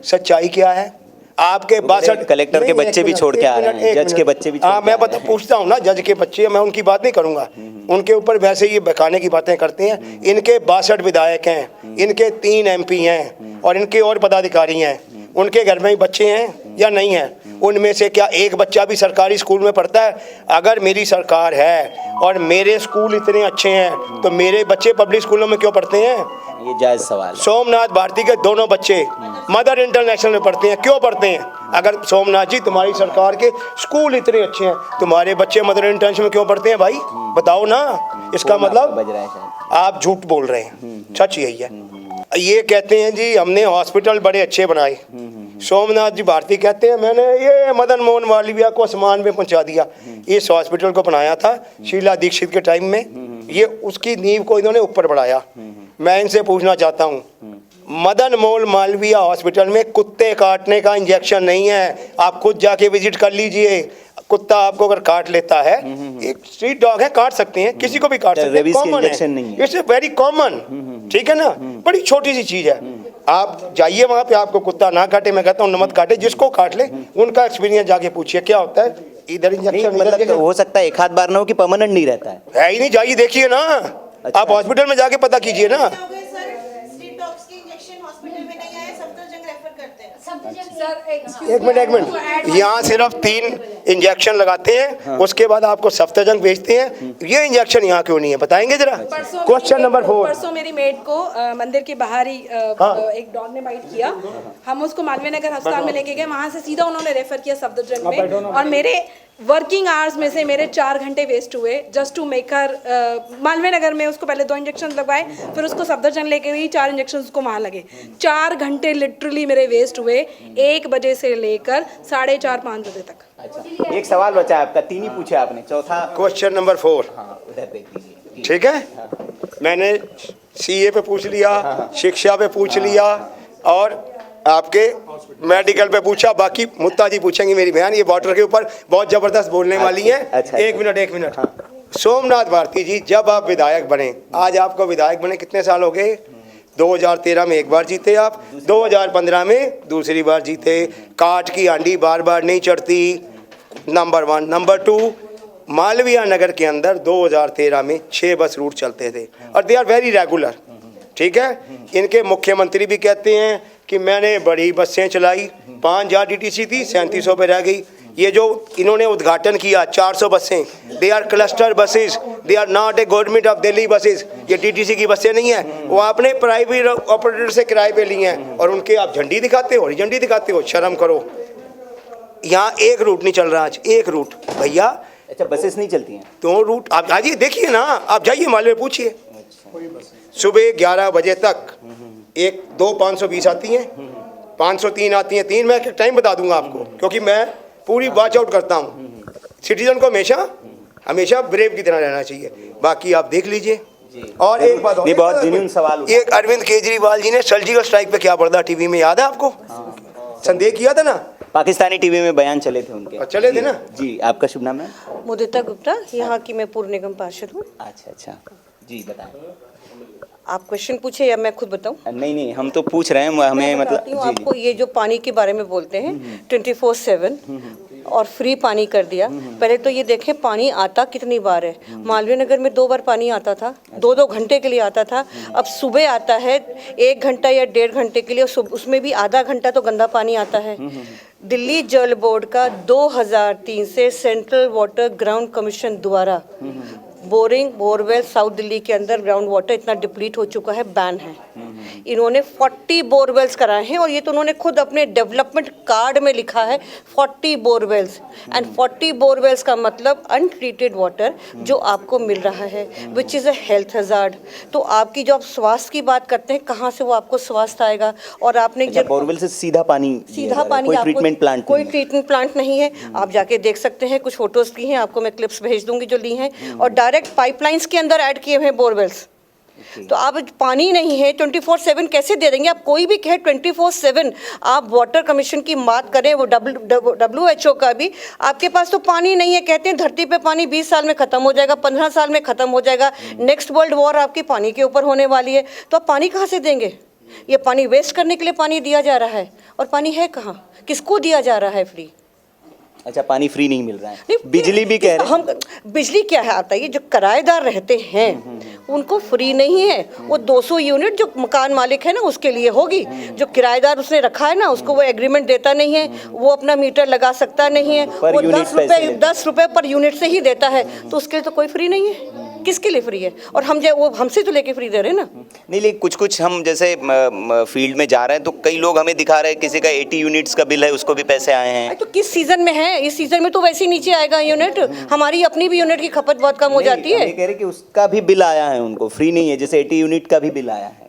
सच्चाई क्या है? आपके 62 कलेक्टर के बच्चे भी छोड़ के आ रहे हैं, जज के बच्चे भी छोड़ के आ मैं रहे हैं। पूछता हूँ ना, जज के बच्चे, मैं उनकी बात नहीं करूँगा, उनके ऊपर वैसे ये बहकाने की बातें करते हैं। इनके 62 विधायक हैं, इनके 3 MP हैं और इनके और पदाधिकारी हैं। उनके घर में ही बच्चे हैं या नहीं हैं? उनमें से क्या एक बच्चा भी सरकारी स्कूल में पढ़ता है? अगर मेरी सरकार है और मेरे स्कूल इतने अच्छे हैं तो मेरे बच्चे पब्लिक स्कूलों में क्यों पढ़ते हैं? ये जायज़ सवाल है। सोमनाथ भारती के दोनों बच्चे मदर इंटरनेशनल में पढ़ते हैं, क्यों पढ़ते हैं? अगर सोमनाथ जी तुम्हारी सरकार के स्कूल इतने अच्छे हैं, तुम्हारे बच्चे मदर इंटरनेशनल में क्यों पढ़ते हैं भाई? बताओ ना। इसका मतलब बज रहा है शायद। आप झूठ बोल रहे हैं, सच यही है। ये कहते हैं जी हमने हॉस्पिटल बड़े अच्छे बनाए। सोमनाथ जी भारती कहते हैं मैंने ये मदन मोहन मालवीय को आसमान में पहुंचा दिया। इस हॉस्पिटल को बनाया था शीला दीक्षित के टाइम में, ये उसकी नींव को इन्होंने ऊपर बढ़ाया। मैं इनसे पूछना चाहता हूँ, मदन मोहन मालवीय हॉस्पिटल में कुत्ते काटने का इंजेक्शन नहीं है। आप खुद जाके विजिट कर लीजिए। कुत्ता आपको अगर काट लेता है, एक स्ट्रीट डॉग है, काट सकते हैं, किसी को भी काट सकते हैं, कॉमन है, इट्स वेरी कॉमन। ठीक है ना, बड़ी छोटी सी चीज है। आप जाइए वहाँ पे, आपको कुत्ता ना काटे, मैं कहता हूँ नमक काटे, जिसको काट ले उनका एक्सपीरियंस जाके पूछिए क्या होता है। इधर इंजेक्शन, मतलब तो हो सकता है एक आध बार ना हो कि परमानेंट नहीं रहता है ही नहीं। जाइए देखिए ना, आप हॉस्पिटल में जाके पता कीजिए ना। एक मिनट, यहाँ सिर्फ 3 इंजेक्शन लगाते हैं, उसके बाद आपको सफ्दरजंग भेजते हैं। ये इंजेक्शन यहाँ क्यों नहीं है, बताएंगे जरा? Question number 4। परसों मेरी मेड को मंदिर के बाहर ही एक डॉग ने बाइट किया। हम उसको मालवीय नगर अस्पताल में लेके गए, वहाँ से सीधा उन्होंने रेफर किया सफदरजंग में, और मेरे वर्किंग आवर्स में से मेरे 4 घंटे वेस्ट हुए just to make her. Malviya Nagar में उसको पहले 2 इंजेक्शन लगवाए, फिर उसको सफदरजंग लेके गई, 4 इंजेक्शन उसको वहाँ लगे। 4 घंटे लिटरली मेरे वेस्ट हुए, 1 बजे से लेकर 4:30-5 बजे तक। अच्छा, एक सवाल बचा है आपका, 3 ही पूछे आपने, चौथा क्वेश्चन नंबर 4। हाँ, उधर देख लीजिए। ठीक है, मैंने CA पे पूछ लिया, शिक्षा पे पूछ लिया और आपके मेडिकल पे पूछा। बाकी मुत्ता जी पूछेंगी मेरी बहन, ये वाटर के ऊपर बहुत जबरदस्त बोलने वाली हैं। अच्छा। एक मिनट। सोमनाथ भारती जी, जब आप विधायक बने, आज आपको विधायक बने कितने साल हो गए? 2013 में एक बार जीते आप, 2015 में दूसरी बार जीते। काट की आंडी बार बार नहीं चढ़ती, नंबर 1। नंबर 2, मालवीय नगर के अंदर 2013 में 6 बस रूट चलते थे और दे आर वेरी रेगुलर। ठीक है, इनके मुख्यमंत्री भी कहते हैं कि मैंने बड़ी बसें चलाई, 5000 DTC थी, 3700 पे रह गई। ये जो इन्होंने उद्घाटन किया 400 बसें, they are cluster buses, they are not a government of Delhi buses. ये DTC की बसें नहीं है, वो आपने प्राइवेट ऑपरेटर से किराए पे ली हैं और उनके आप झंडी दिखाते हो, झंडी दिखाते हो। शर्म करो। यहाँ एक रूट नहीं चल रहा आज, एक रूट भैया। अच्छा, बसेस नहीं चलती हैं? 2 रूट आप जाइए देखिए ना, आप जाइए मालवे पूछिए। सुबह 11 बजे तक 2 520 आती हैं, 503 आती हैं, 3 मैं टाइम बता दूंगा आपको, क्योंकि मैं पूरी वॉच आउट करता हूँ। सिटीजन को हमेशा ब्रेव की तरह रहना चाहिए। बाकी आप देख लीजिए। और एक बात ये बहुत जेन्युइन सवाल उठा। एक अरविंद केजरीवाल जी ने सर्जिकल स्ट्राइक पे क्या पर्दा टीवी में याद है आपको? संदेह किया था ना, पाकिस्तानी टीवी में बयान चले थे उनके। चले थे ना जी, आपका शुभ नाम है? मुदिता गुप्ता, यहाँ की मैं पूर्व निगम पार्षद हूँ। अच्छा, जी बताएं। आप क्वेश्चन पूछे या मैं खुद बताऊं? नहीं, हम तो पूछ रहे हैं, हमें मतलब जी, आपको ये जो पानी के बारे में बोलते हैं 24/7 और फ्री पानी कर दिया। पहले तो ये देखें पानी आता कितनी बार है। मालवीय नगर में 2 बार पानी आता था, 2-2 घंटे के लिए आता था। अब सुबह आता है 1 घंटा या 1.5 घंटे के लिए, उसमें भी आधा घंटा तो गंदा पानी आता है। दिल्ली जल बोर्ड का 2003 से सेंट्रल वाटर ग्राउंड कमीशन द्वारा बोरवेल साउथ दिल्ली के अंदर ग्राउंड वाटर इतना डिप्लीट हो चुका है, बैन है। इन्होंने 40 बोरवेल्स कराए हैं, और ये तो उन्होंने खुद अपने डेवलपमेंट कार्ड में लिखा है 40 बोरवेल्स। एंड 40 बोरवेल्स का मतलब अनट्रीटेड वाटर जो आपको मिल रहा है, which is a health hazard. तो आपकी जो आप स्वास्थ्य की बात करते हैं, कहाँ से वो आपको स्वास्थ्य आएगा? और आपने जब बोरवेल से सीधा पानी कोई ट्रीटमेंट प्लांट कोई ट्रीटमेंट प्लांट नहीं है। आप जाके देख सकते हैं, कुछ फोटोज की हैं, आपको मैं क्लिप्स भेज दूंगी जो ली हैं, और डायरेक्ट पाइपलाइंस के अंदर ऐड किए हुए बोरवेल्स। तो आप पानी नहीं है 24/7 कैसे दे देंगे? आप कोई भी कहे 24/7, आप वाटर कमीशन की बात करें, वो WHO का भी, आपके पास तो पानी नहीं है। कहते हैं धरती पे पानी 20 साल में ख़त्म हो जाएगा, 15 साल में ख़त्म हो जाएगा, नेक्स्ट वर्ल्ड वॉर आपकी पानी के ऊपर होने वाली है। तो आप पानी कहाँ से देंगे? ये पानी वेस्ट करने के लिए पानी दिया जा रहा है, और पानी है कहाँ? किसको दिया जा रहा है फ्री? अच्छा, पानी फ्री नहीं मिल रहा है। बिजली भी कह रहे हैं। हम बिजली क्या है आता है, ये जो किराएदार रहते हैं उनको फ्री नहीं है। वो 200 यूनिट जो मकान मालिक है ना उसके लिए होगी, जो किराएदार उसने रखा है ना उसको वो एग्रीमेंट देता नहीं है, वो अपना मीटर लगा सकता नहीं है, वो 10 रुपए पर यूनिट से ही देता है। तो उसके लिए तो कोई फ्री नहीं है। किसके लिए फ्री है? और हम जो वो हमसे तो लेके फ्री दे रहे हैं ना। नहीं, लेकिन कुछ हम जैसे फील्ड में जा रहे हैं तो कई लोग हमें दिखा रहे हैं, किसी का 80 यूनिट्स का बिल है, उसको भी पैसे आए हैं। तो किस सीजन में है? इस सीजन में तो वैसे ही नीचे आएगा यूनिट। हमारी अपनी भी यूनिट की खपत बहुत कम हो जाती है। ये कह रहे कि उसका भी बिल आया है, उनको फ्री नहीं है, जैसे 80 यूनिट का भी बिल आया है।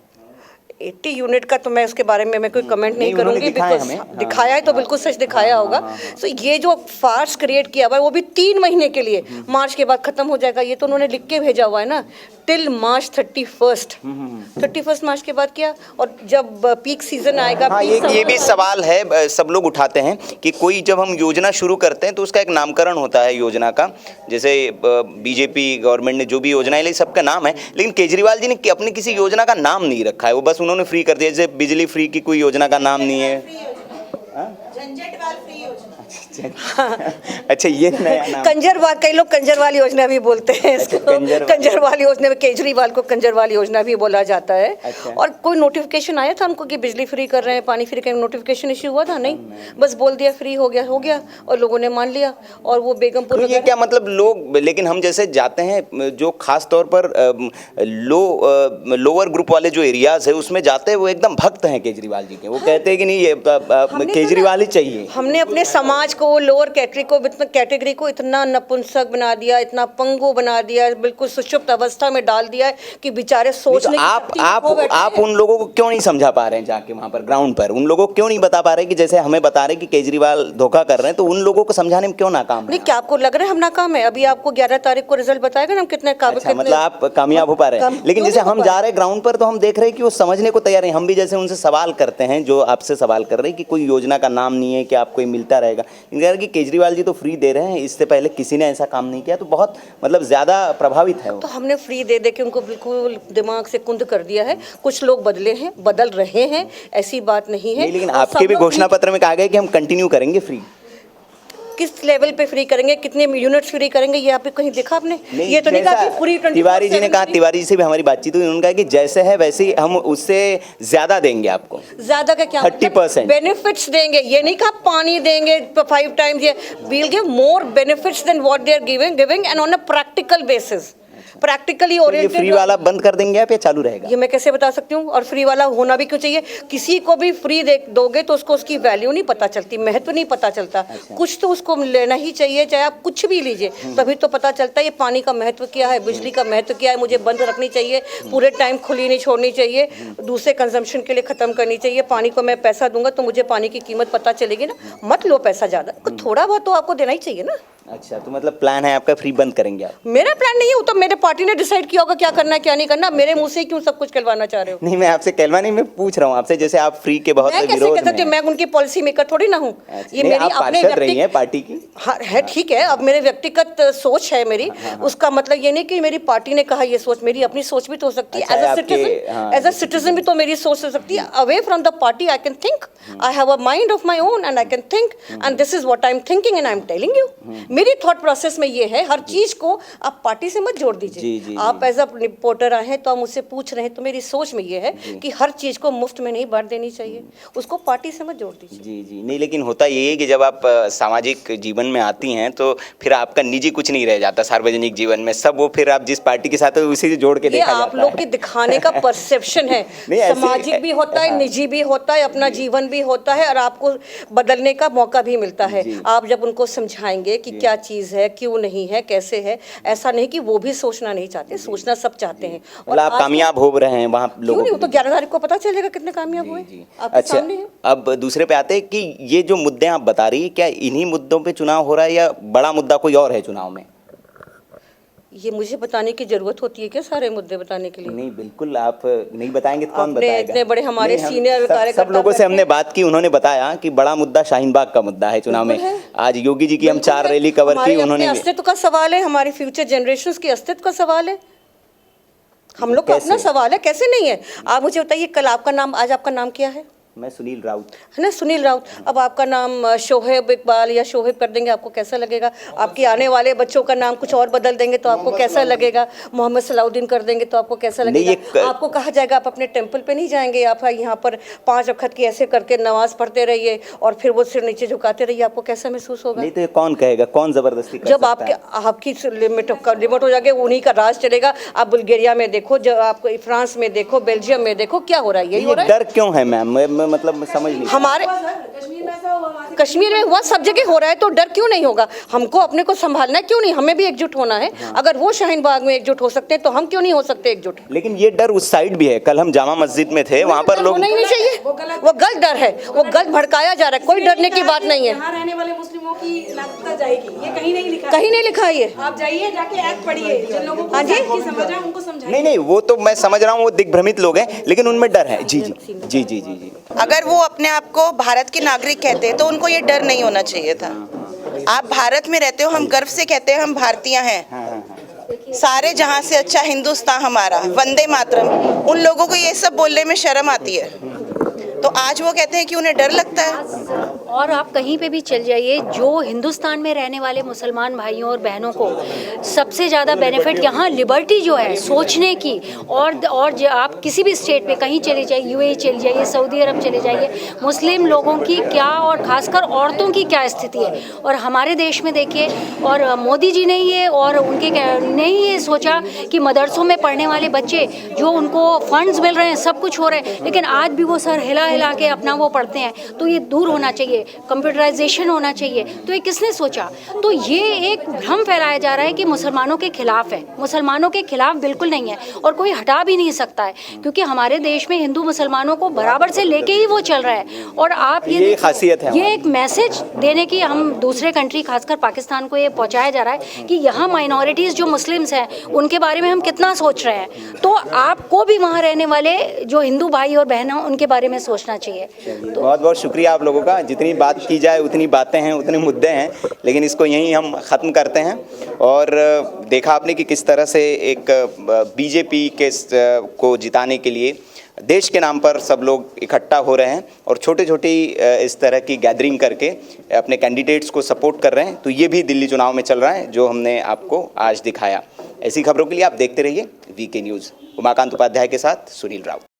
80 यूनिट का तो मैं उसके बारे में मैं कोई कमेंट नहीं करूंगी, बिकॉज दिखाया है तो बिल्कुल सच दिखाया होगा। तो ये जो फार्स क्रिएट किया हुआ है वो भी 3 महीने के लिए, मार्च के बाद खत्म हो जाएगा। ये तो उन्होंने लिख के भेजा हुआ है ना, टिल मार्च 31 मार्च के बाद क्या? और जब पीक सीजन आएगा, हाँ, ये भी सवाल है, सब लोग उठाते हैं कि कोई जब हम योजना शुरू करते हैं तो उसका एक नामकरण होता है योजना का। जैसे बीजेपी गवर्नमेंट ने जो भी योजना है सबका नाम है, लेकिन केजरीवाल जी ने अपनी किसी योजना का नाम नहीं रखा है, वो बस उन्होंने फ्री कर दिया। जैसे बिजली फ्री की कोई योजना का नाम नहीं है। अच्छा, ये नया नाम। कंजरवाल, कई लोग कंजरवाल योजना भी बोलते हैं इसको। कंजरवाल योजना में केजरीवाल को कंजरवाल योजना भी बोला जाता है। अच्छा। और कोई नोटिफिकेशन आया था उनको कि बिजली फ्री कर रहे हैं, पानी फ्री कर, नोटिफिकेशन इश्यू हुआ था? नहीं, बस बोल दिया फ्री हो गया, और लोगों ने मान लिया। और वो बेगमपुर, तो ये क्या मतलब लोग, लेकिन हम जैसे जाते हैं जो खास तौर पर लोअर ग्रुप वाले जो एरियाज है उसमें जाते हैं, वो एकदम भक्त हैं केजरीवाल जी के। वो कहते हैं कि नहीं, ये केजरीवाल ही चाहिए। हमने अपने समाज को, लोअर कैटेगरी को इतना नपुंसक बना दिया, इतना पंगु बना दिया, बिल्कुल सुषुप्त अवस्था में डाल दिया है कि बेचारे सोचने आप उन लोगों को क्यों नहीं समझा पा रहे हैं? जाके वहाँ पर ग्राउंड पर उन लोगों को क्यों नहीं बता पा रहे कि जैसे हमें बता रहे कि केजरीवाल धोखा कर रहे हैं, तो उन लोगों को समझाने में क्यों नाकाम? नहीं, क्या आपको लग रहा है हम नाकाम है? अभी आपको 11 तारीख को रिजल्ट बताएगा ना हम कितने काबिल। मतलब आप कामयाब हो पा रहे हैं, लेकिन जैसे हम जा रहे हैं ग्राउंड पर तो हम देख रहे हैं कि वो समझने को तैयार है। हम भी जैसे उनसे सवाल करते हैं, जो आपसे सवाल कर रहे हैं कि कोई योजना का नाम नहीं है कि आपको मिलता रहेगा, कि केजरीवाल जी तो फ्री दे रहे हैं, इससे पहले किसी ने ऐसा काम नहीं किया, तो बहुत मतलब ज्यादा प्रभावित है वो। तो हमने फ्री दे दे के उनको बिल्कुल दिमाग से कुंद कर दिया है। कुछ लोग बदले हैं, बदल रहे हैं, ऐसी बात नहीं है। लेकिन आपके भी घोषणा पत्र में कहा गया कि हम कंटिन्यू करेंगे फ्री। किस लेवल पे फ्री करेंगे, कितने यूनिट्स फ्री करेंगे, ये आप कहीं देखा आपने? ये तो नहीं कहा कि पूरी 24/7। तिवारी जी ने कहा, तिवारी जी से भी हमारी बातचीत हुई, उन्होंने कहा कि जैसे है वैसे ही हम उससे ज्यादा देंगे आपको। ज्यादा का क्या? 30% बेनिफिट्स देंगे। ये नहीं कहा पानी देंगे 5 टाइम्स, ये will give more benefits than what they are giving and on a practical basis. Practically तो ये ओरिएंटेड। फ्री वाला बंद कर देंगे आप या चालू रहेगा? ये मैं कैसे बता सकती हूँ, और फ्री वाला होना भी क्यों चाहिए? किसी को भी फ्री दे दोगे तो उसको उसकी वैल्यू नहीं पता चलती, महत्व नहीं पता चलता। कुछ तो उसको लेना ही चाहिए, चाहे आप कुछ भी लीजिए, तभी तो पता चलता है ये पानी का महत्व क्या है, बिजली का महत्व क्या है। मुझे बंद रखनी चाहिए, पूरे टाइम खुली नहीं छोड़नी चाहिए, दूसरे कंजम्पशन के लिए ख़त्म करनी चाहिए। पानी को मैं पैसा दूंगा तो मुझे पानी की कीमत पता चलेगी ना। मत लो पैसा ज़्यादा, थोड़ा बहुत तो आपको देना ही चाहिए ना। अच्छा, तो मतलब प्लान है आपका फ्री बंद करेंगे आप? मेरा प्लान नहीं है, वो तो मेरे पार्टी ने डिसाइड किया होगा क्या करना है क्या नहीं करना। मेरे मुंह से ही क्यों सब कुछ कहलवाना चाह रहे हो? नहीं, मैं आपसे कहलवा नहीं, मैं पूछ रहा हूँ आपसे, जैसे आप फ्री के बहुत मैं कैसे विरोध कह सकती हूँ? में मैं उनकी पॉलिसी मेकर थोड़ी ना हूँ। ये मेरी आप अपने पार्षद रही हैं पार्टी की। हाँ है, ठीक है। अब मेरे व्यक्तिगत सोच है मेरी, उसका मतलब ये नहीं कि मेरी पार्टी ने कहा ये सोच, मेरी अपनी सोच भी तो हो सकती है। अच्छा, एज अ आपके- सिटीजन, हाँ, एज अ सिटीजन भी तो मेरी सोच हो सकती है। Away from the party I can think, I have a mind of my own and I can think, and this is what I am thinking and I am telling you. मेरी thought process में ये है, हर चीज को आप party से मत जोड़ जी, दीजिए। जी, आप एज अ रिपोर्टर आए हैं तो आप मुझसे पूछ रहे हैं, तो मेरी सोच में ये है कि हर चीज को मुफ्त में नहीं बांट देनी चाहिए, उसको पार्टी से मत जोड़ दीजिए। जी जी, नहीं लेकिन होता ये है कि जब आप सामाजिक जीवन में आती हैं तो फिर आपका निजी कुछ नहीं रह जाता सार्वजनिक जीवन में, सब वो फिर आप जिस पार्टी के साथ हो उसी से जोड़ के ये देखा आप जाता लोग है। के दिखाने का परसेप्शन है। नहीं, ऐसे- सामाजिक भी होता है, हाँ। निजी भी होता है, अपना जीवन भी होता है, और आपको बदलने का मौका भी मिलता है। आप जब उनको समझाएंगे कि क्या चीज़ है, क्यों नहीं है, कैसे है, ऐसा नहीं कि वो भी सोचना नहीं चाहते, सोचना सब चाहते हैं। और मतलब आप आज कामयाब हो रहे हैं वहाँ क्यों लोगों नहीं, वो को? तो 11 तारीख को पता चलेगा कितने कामयाब हुए। आपके अच्छा, सामने है। अब दूसरे पे आते हैं कि ये जो मुद्दे आप बता रही है, क्या इन्हीं मुद्दों पे चुनाव हो रहा है या बड़ा मुद्दा कोई और है चुनाव में? ये मुझे बताने की जरूरत होती है क्या, सारे मुद्दे बताने के लिए? नहीं, बिल्कुल आप नहीं बताएंगे तो कौन आपने बताएगा? इतने बड़े हमारे नहीं, हम सीनियर सब कार्यकर्ता लोगों से बैठे हमने बात की, उन्होंने बताया कि बड़ा मुद्दा शाहीन बाग का मुद्दा है चुनाव में। बिल्कुल है। आज योगी जी की हम 4 रैली कवर हमारे की, अपने उन्होंने अस्तित्व का सवाल है, हमारी फ्यूचर जनरेशंस के अस्तित्व का सवाल है, हम लोग का कैसे? अपना सवाल है। कैसे नहीं है? आप मुझे बताइए, कल आपका नाम, आज आपका नाम क्या है? मैं सुनील राउत। है ना, सुनील राउत। अब आपका नाम शोहेब इकबाल या शोहेब कर देंगे, आपको कैसा लगेगा? आपके आने वाले बच्चों का नाम कुछ और बदल देंगे तो आपको कैसा लगेगा? मोहम्मद सलाउद्दीन कर देंगे तो आपको कैसा नहीं, लगेगा? आपको कहा जाएगा आप अपने टेम्पल पे नहीं जाएंगे, आप यहाँ पर 5 वक्त की ऐसे करके नमाज पढ़ते रहिए और फिर वो सिर नीचे झुकाते रहिए, आपको कैसा महसूस होगा? नहीं तो ये कौन कहेगा, कौन जबरदस्ती कर जब सकता आपके है? आपकी लिमिट हो जाएगी, उन्हीं का राज चलेगा। आप बुल्गारिया में देखो, जब आपको फ्रांस में देखो, बेल्जियम में देखो, क्या हो रहा है? यही हो ये रहा है। डर क्यों है मैम? मतलब मैं समझ नहीं। हमारे कश्मीर में हुआ, सब जगह हो रहा है, तो डर क्यों नहीं होगा? हमको अपने को संभालना है, क्यों नहीं? हमें भी एकजुट होना है। अगर वो शाहीन बाग में एकजुट हो सकते हैं तो हम क्यों नहीं हो सकते एकजुट? लेकिन ये डर उस साइड भी है। कल हम जामा मस्जिद में थे, वहाँ पर लोग, होना ही नहीं चाहिए, वो गलत डर है, वो गलत भड़काया जा रहा है। कोई डरने की बात नहीं है। यहाँ रहने वाले मुस्लिमों की नागरिकता जाएगी, ये कहीं नहीं लिखा है। कहीं नहीं लिखा है ये। आप जाइए, जाके एक्ट पढ़िए, जिन लोगों को हाँ जी। की समझ है उनको समझाइए। नहीं नहीं, वो तो मैं समझ रहा हूँ, वो दिग्भ्रमित लोग हैं, लेकिन उनमें डर है। जी जी जी जी जी जी। अगर वो अपने आप को भारत के नागरिक कहते हैं तो उनको ये डर नहीं होना चाहिए था। आप भारत में रहते हो, हम गर्व से कहते हैं हम भारतीय हैं। सारे जहां से अच्छा हिंदुस्तान हमारा, वंदे मातरम। उन लोगों को ये सब बोलने में शर्म आती है, तो आज वो कहते हैं कि उन्हें डर लगता है। और आप कहीं पे भी चल जाइए, जो हिंदुस्तान में रहने वाले मुसलमान भाइयों और बहनों को सबसे ज़्यादा बेनिफिट यहाँ लिबर्टी जो है सोचने की, और आप किसी भी स्टेट में कहीं चले जाइए, यूएई चले जाइए, सऊदी अरब चले जाइए, मुस्लिम लोगों की क्या और ख़ासकर औरतों की क्या स्थिति है। और हमारे देश में देखिए, और मोदी जी ने ये और उनके ने ये सोचा कि मदरसों में पढ़ने वाले बच्चे जो उनको फंड्स मिल रहे हैं, सब कुछ हो रहे हैं, लेकिन आज भी वो सर हिला हिला के अपना वो पढ़ते हैं। तो ये दूर होना चाहिए, कंप्यूटराइजेशन होना चाहिए। तो ये किसने सोचा? तो ये एक भ्रम फैलाया जा रहा है कि मुसलमानों के खिलाफ है। मुसलमानों के खिलाफ बिल्कुल नहीं है, और कोई हटा भी नहीं सकता है, क्योंकि हमारे देश में हिंदू मुसलमानों को बराबर से लेके ही वो चल रहा है। और आप ये खासियत है, ये एक मैसेज देने की हम दूसरे कंट्री, खासकर पाकिस्तान को ये पहुंचाया जा रहा है कि यहाँ माइनॉरिटीज़ जो मुस्लिम्स हैं उनके बारे में हम कितना सोच रहे हैं। तो आपको भी वहाँ रहने वाले जो हिंदू भाई और बहन हैं उनके बारे में सोचना चाहिए। तो बहुत बहुत शुक्रिया आप लोगों का। जितनी बात की जाए उतनी बातें हैं, उतने मुद्दे हैं, लेकिन इसको यहीं हम ख़त्म करते हैं। और देखा आपने कि किस तरह से एक बीजेपी के को जिताने के लिए देश के नाम पर सब लोग इकट्ठा हो रहे हैं और छोटी छोटी इस तरह की गैदरिंग करके अपने कैंडिडेट्स को सपोर्ट कर रहे हैं। तो ये भी दिल्ली चुनाव में चल रहा है, जो हमने आपको आज दिखाया। ऐसी खबरों के लिए आप देखते रहिए वीके न्यूज़। उमाकांत उपाध्याय के साथ सुनील राउत।